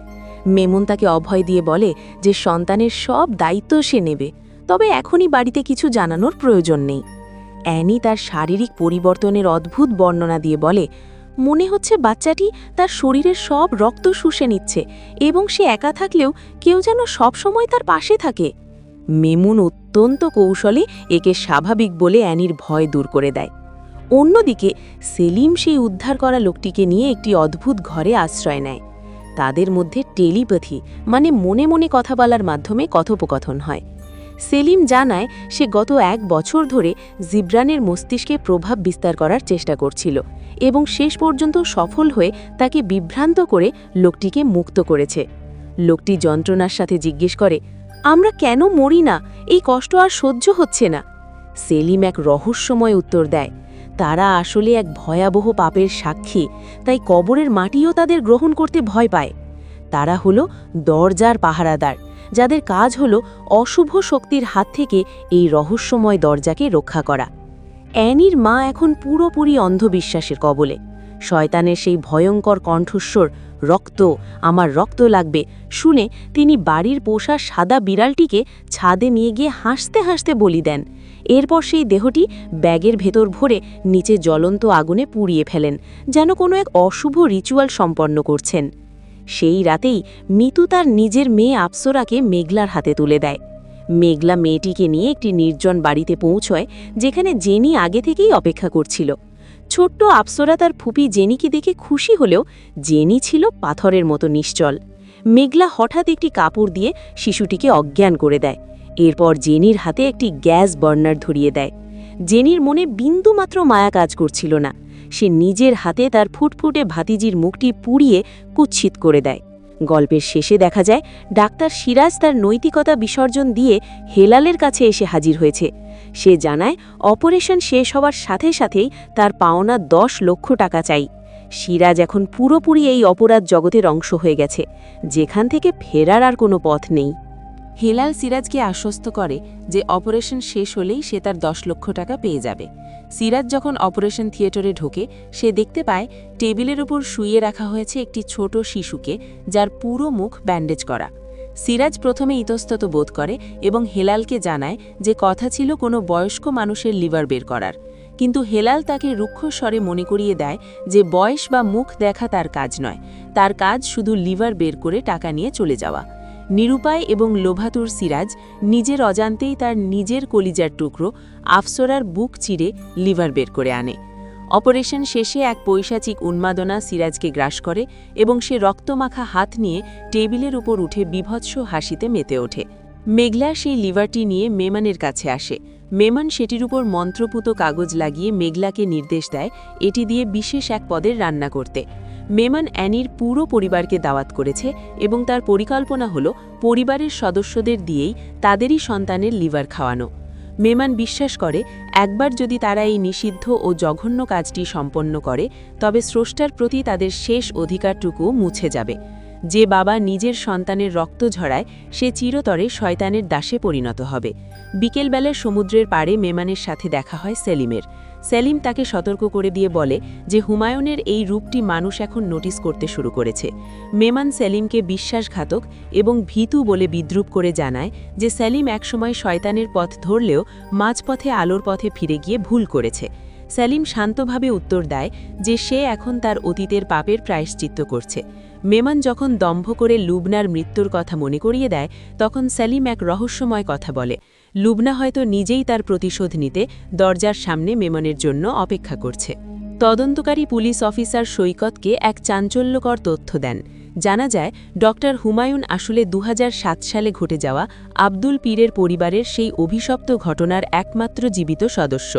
Speaker 3: মেমন তাকে অভয় দিয়ে বলে যে সন্তানের সব দায়িত্ব সে নেবে,
Speaker 2: তবে এখনই বাড়িতে কিছু জানানোর প্রয়োজন নেই। অ্যানি তার শারীরিক পরিবর্তনের অদ্ভুত বর্ণনা দিয়ে বলে, মনে হচ্ছে বাচ্চাটি তার শরীরের সব রক্ত শুষে নিচ্ছে এবং সে একা থাকলেও কেউ যেন সবসময় তার পাশে থাকে। মেমন অত্যন্ত কৌশলে একে স্বাভাবিক বলে অ্যানির ভয় দূর করে দেয়। অন্যদিকে সেলিম সেই উদ্ধার করা লোকটিকে নিয়ে একটি অদ্ভুত ঘরে আশ্রয় নেয়। তাদের মধ্যে টেলিপ্যাথি মানে মনে মনে কথা বলার মাধ্যমে কথোপকথন হয়। সেলিম জানায় সে গত 1 বছর ধরে জিব্রানের মস্তিষ্কে প্রভাব বিস্তার করার চেষ্টা করছিল এবং শেষ পর্যন্ত সফল হয়ে তাকে বিভ্রান্ত করে লোকটিকে মুক্ত করেছে। লোকটি যন্ত্রণার সাথে জিজ্ঞেস করে, আমরা কেন মরি না? এই কষ্ট আর সহ্য হচ্ছে না। সেলিম এক রহস্যময় উত্তর দেয়, তারা আসলে এক ভয়াবহ পাপের সাক্ষী, তাই কবরের মাটিও তাদের গ্রহণ করতে ভয় পায়। তারা হলো দরজার পাহারাদার, যাদের কাজ হলো অশুভ শক্তির হাত থেকে এই রহস্যময় দরজাকে রক্ষা করা। অ্যানির মা এখন পুরোপুরি অন্ধবিশ্বাসের কবলে। শয়তানের সেই ভয়ঙ্কর কণ্ঠস্বর, রক্ত, আমার রক্ত লাগবে শুনে তিনি বাড়ির পোষা সাদা বিড়ালটিকে ছাদে নিয়ে গিয়ে হাসতে হাসতে বলি দেন। এরপর সেই দেহটি ব্যাগের ভেতর ভরে নিচে জ্বলন্ত আগুনে পুড়িয়ে ফেলেন, যেন কোনো এক অশুভ রিচুয়াল সম্পন্ন করছেন। সেই রাতেই মিতু তার নিজের মেয়ে আপসরাকে মেঘলার হাতে তুলে দেয়। মেঘলা মেয়েটিকে নিয়ে একটি নির্জন বাড়িতে পৌঁছয়, যেখানে জেনি আগে থেকেই অপেক্ষা করছিল। ছোট্ট আপসরা তার ফুপি জেনিকে দেখে খুশি হলেও জেনি ছিল পাথরের মতো নিশ্চল। মেঘলা হঠাৎ একটি কাপড় দিয়ে শিশুটিকে অজ্ঞান করে দেয়। এরপর জেনির হাতে একটি গ্যাস বার্নার ধরিয়ে দেয়। জেনির মনে বিন্দুমাত্র মায়া কাজ করছিল না। সে নিজের হাতে তার ফুটফুটে ভাতিজির মুখটি পুড়িয়ে কুৎসিত করে দেয়। গল্পের শেষে দেখা যায় ডাক্তার সিরাজ তার নৈতিকতা বিসর্জন দিয়ে হেলালের কাছে এসে হাজির হয়েছে। সে জানায় অপারেশন শেষ হওয়ার সাথে সাথেই তার পাওনা 10 লক্ষ টাকা চাই। সিরাজ এখন পুরোপুরি এই অপরাধ জগতের অংশ হয়ে গেছে, যেখান থেকে ফেরার আর কোনো পথ নেই।
Speaker 4: হেলাল সিরাজকে আশ্বস্ত করে যে অপারেশন শেষ হলেই সে তার 10 লক্ষ টাকা পেয়ে যাবে। সিরাজ যখন অপারেশন থিয়েটারে ঢোকে, সে দেখতে পায় টেবিলের উপর শুইয়ে রাখা হয়েছে একটি ছোট শিশুকে, যার পুরো মুখ ব্যান্ডেজ করা। সিরাজ প্রথমে ইতস্তত বোধ করে এবং হেলালকে জানায় যে কথা ছিল কোনো বয়স্ক মানুষের লিভার বের করার, কিন্তু হেলাল তাকে রুক্ষ স্বরে মনে করিয়ে দেয় যে বয়স বা মুখ দেখা তার কাজ নয়, তার কাজ শুধু লিভার বের করে টাকা নিয়ে চলে যাওয়া। নিরুপায় এবং লোভাতুর সিরাজ নিজের অজান্তেই তার নিজের কলিজার টুকরো আফসরার বুক চিরে লিভার বের করে আনে। অপারেশন শেষে এক পৈশাচিক উন্মাদনা সিরাজকে গ্রাস করে এবং সে রক্তমাখা হাত নিয়ে টেবিলের উপর উঠে বীভৎস হাসিতে মেতে ওঠে। মেঘলা সেই লিভারটি নিয়ে মেমানের কাছে আসে। মেমান সেটির উপর মন্ত্রপুত কাগজ লাগিয়ে মেঘলাকে নির্দেশ দেয় এটি দিয়ে বিশেষ এক পদের রান্না করতে। মেমান অ্যানির পুরো পরিবারকে দাওয়াত করেছে এবং তার পরিকল্পনা হল পরিবারের সদস্যদের দিয়েই তাদেরই সন্তানের লিভার খাওয়ানো। মেমান বিশ্বাস করে একবার যদি তারা এই নিষিদ্ধ ও জঘন্য কাজটি সম্পন্ন করে, তবে স্রষ্টার প্রতি তাদের শেষ অধিকারটুকু মুছে যাবে। যে বাবা নিজের সন্তানের রক্ত ঝরায়, সে চিরতরে শয়তানের দাসে পরিণত হবে। বিকেলবেলার সমুদ্রের পাড়ে মেমানের সাথে দেখা হয় সেলিমের। সেলিম তাকে সতর্ক করে দিয়ে বলে যে হুমায়ুনের এই রূপটি মানুষ এখন নোটিস করতে শুরু করেছে। মেমান সেলিমকে বিশ্বাসঘাতক এবং ভীতু বলে বিদ্রূপ করে জানায় যে সেলিম একসময় শয়তানের পথ ধরলেও মাঝপথে আলোর পথে ফিরে গিয়ে ভুল করেছে। সেলিম শান্তভাবে উত্তর দেয় যে সে এখন তার অতীতের পাপের প্রায়শ্চিত্ত করছে। মেমান যখন দম্ভ করে লুবনার মৃত্যুর কথা মনে করিয়ে দেয়, তখন সেলিম এক রহস্যময় কথা বলে। লুবনা হয়তো নিজেই তার প্রতিশোধ নিতে দরজার সামনে মেমানের জন্য অপেক্ষা করছে। তদন্তকারী পুলিশ অফিসার সৈকতকে এক চাঞ্চল্যকর তথ্য দেন। জানা যায় ডক্টর হুমায়ুন আসলে 2007 সালে ঘটে যাওয়া আব্দুল পীরের পরিবারের সেই অভিশপ্ত ঘটনার একমাত্র জীবিত সদস্য।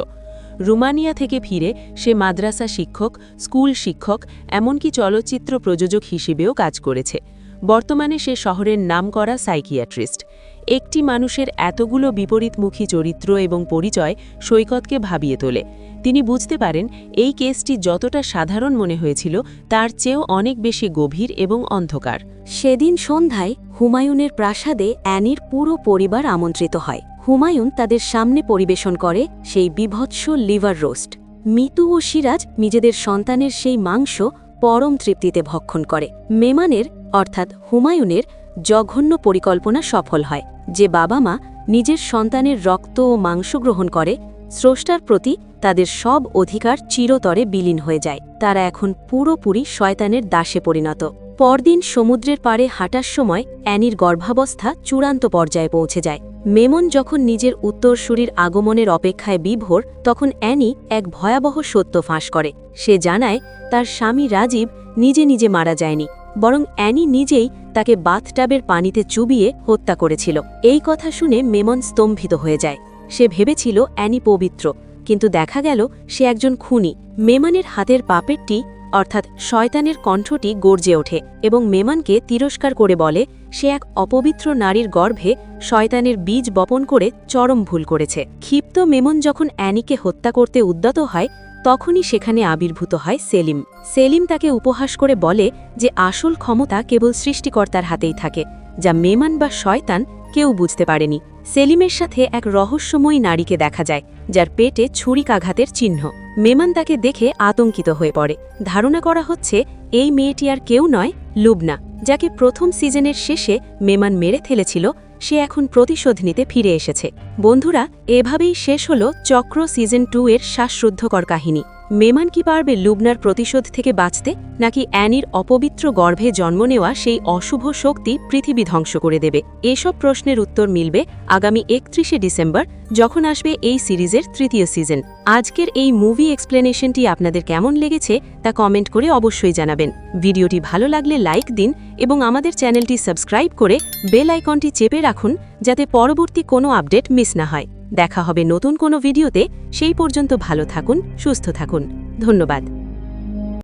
Speaker 4: রোমানিয়া থেকে ফিরে সে মাদ্রাসা শিক্ষক, স্কুল শিক্ষক, এমনকি চলচ্চিত্র প্রযোজক হিসেবেও কাজ করেছে। বর্তমানে সে শহরের নামকরা সাইকিয়াট্রিস্ট। একটি মানুষের এতগুলো বিপরীতমুখী চরিত্র এবং পরিচয় সৈকতকে ভাবিয়ে তোলে। তিনি বুঝতে পারেন এই কেসটি যতটা সাধারণ মনে হয়েছিল তার চেয়েও অনেক বেশি গভীর এবং অন্ধকার।
Speaker 1: সেদিন সন্ধ্যায় হুমায়ুনের প্রাসাদে অ্যানির পুরো পরিবার আমন্ত্রিত হয়। হুমায়ুন তাদের সামনে পরিবেশন করে সেই বিভৎস লিভার রোস্ট। মিতু ও সিরাজ নিজেদের সন্তানের সেই মাংস পরম তৃপ্তিতে ভক্ষণ করে। মেমানের অর্থাৎ হুমায়ুনের জঘন্য পরিকল্পনা সফল হয়। যে বাবা মা
Speaker 3: নিজের সন্তানের রক্ত ও মাংস গ্রহণ করে, স্রষ্টার প্রতি তাদের সব অধিকার চিরতরে বিলীন হয়ে যায়। তারা এখন পুরোপুরি শয়তানের দাসে পরিণত। পরদিন সমুদ্রের পাড়ে হাঁটার সময় অ্যানির গর্ভাবস্থা চূড়ান্ত পর্যায়ে পৌঁছে যায়। মেমন যখন নিজের উত্তরসূরির আগমনের অপেক্ষায় বিভোর, তখন অ্যানি এক ভয়াবহ সত্য ফাঁস করে। সে জানায় তার স্বামী রাজীব নিজে নিজে মারা যায়নি, বরং অ্যানি নিজেই তাকে বাথটাবের পানিতে চুবিয়ে হত্যা করেছিল। এই কথা শুনে মেমন স্তম্ভিত হয়ে যায়। সে ভেবেছিল অ্যানি পবিত্র, কিন্তু দেখা গেল সে একজন খুনি। মেমনের হাতের পাপেটটি অর্থাৎ শয়তানের কণ্ঠটি গর্জে ওঠে এবং মেমনকে তিরস্কার করে বলে সে এক অপবিত্র নারীর গর্ভে শয়তানের বীজ বপন করে চরম ভুল করেছে। ক্ষিপ্ত মেমন যখন অ্যানিকে হত্যা করতে উদ্যত হয়, তখনই সেখানে আবির্ভূত হয় সেলিম। সেলিম তাকে উপহাস করে বলে যে আসল ক্ষমতা কেবল সৃষ্টিকর্তার হাতেই থাকে, যা মেমন বা শয়তান কেউ বুঝতে পারেনি। সেলিমের সাথে এক রহস্যময়ী নারীকে দেখা যায়, যার পেটে ছুরিকাঘাতের চিহ্ন। মেমন তাকে দেখে আতঙ্কিত হয়ে পড়ে। ধারণা করা হচ্ছে এই মেয়েটি আর কেউ নয়, লুবনা, যাকে প্রথম সিজনের শেষে মেমন মেরে ফেলেছিল। সে এখন প্রতিশোধ নিতে ফিরে এসেছে। বন্ধুরা, এভাবেই শেষ হল চক্র সিজন 2 এর শ্বাসরুদ্ধকর কাহিনী। মেমন কি পারবে লুবনার প্রতিশোধ থেকে বাঁচতে, নাকি অ্যানির অপবিত্র গর্ভে জন্ম নেওয়া সেই অশুভ শক্তি পৃথিবী ধ্বংস করে দেবে? এসব প্রশ্নের উত্তর মিলবে আগামী 31শে ডিসেম্বর, যখন আসবে এই সিরিজের 3য় সিজন। আজকের এই মুভি এক্সপ্লেনেশনটি আপনাদের কেমন লেগেছে তা কমেন্ট করে অবশ্যই জানাবেন। ভিডিওটি ভালো লাগলে লাইক দিন এবং আমাদের চ্যানেলটি সাবস্ক্রাইব করে বেল আইকনটি চেপে রাখুন, যাতে পরবর্তী কোনো আপডেট মিস না হয়। দেখা হবে নতুন কোনো ভিডিওতে। সেই পর্যন্ত ভালো থাকুন, সুস্থ থাকুন। ধন্যবাদ।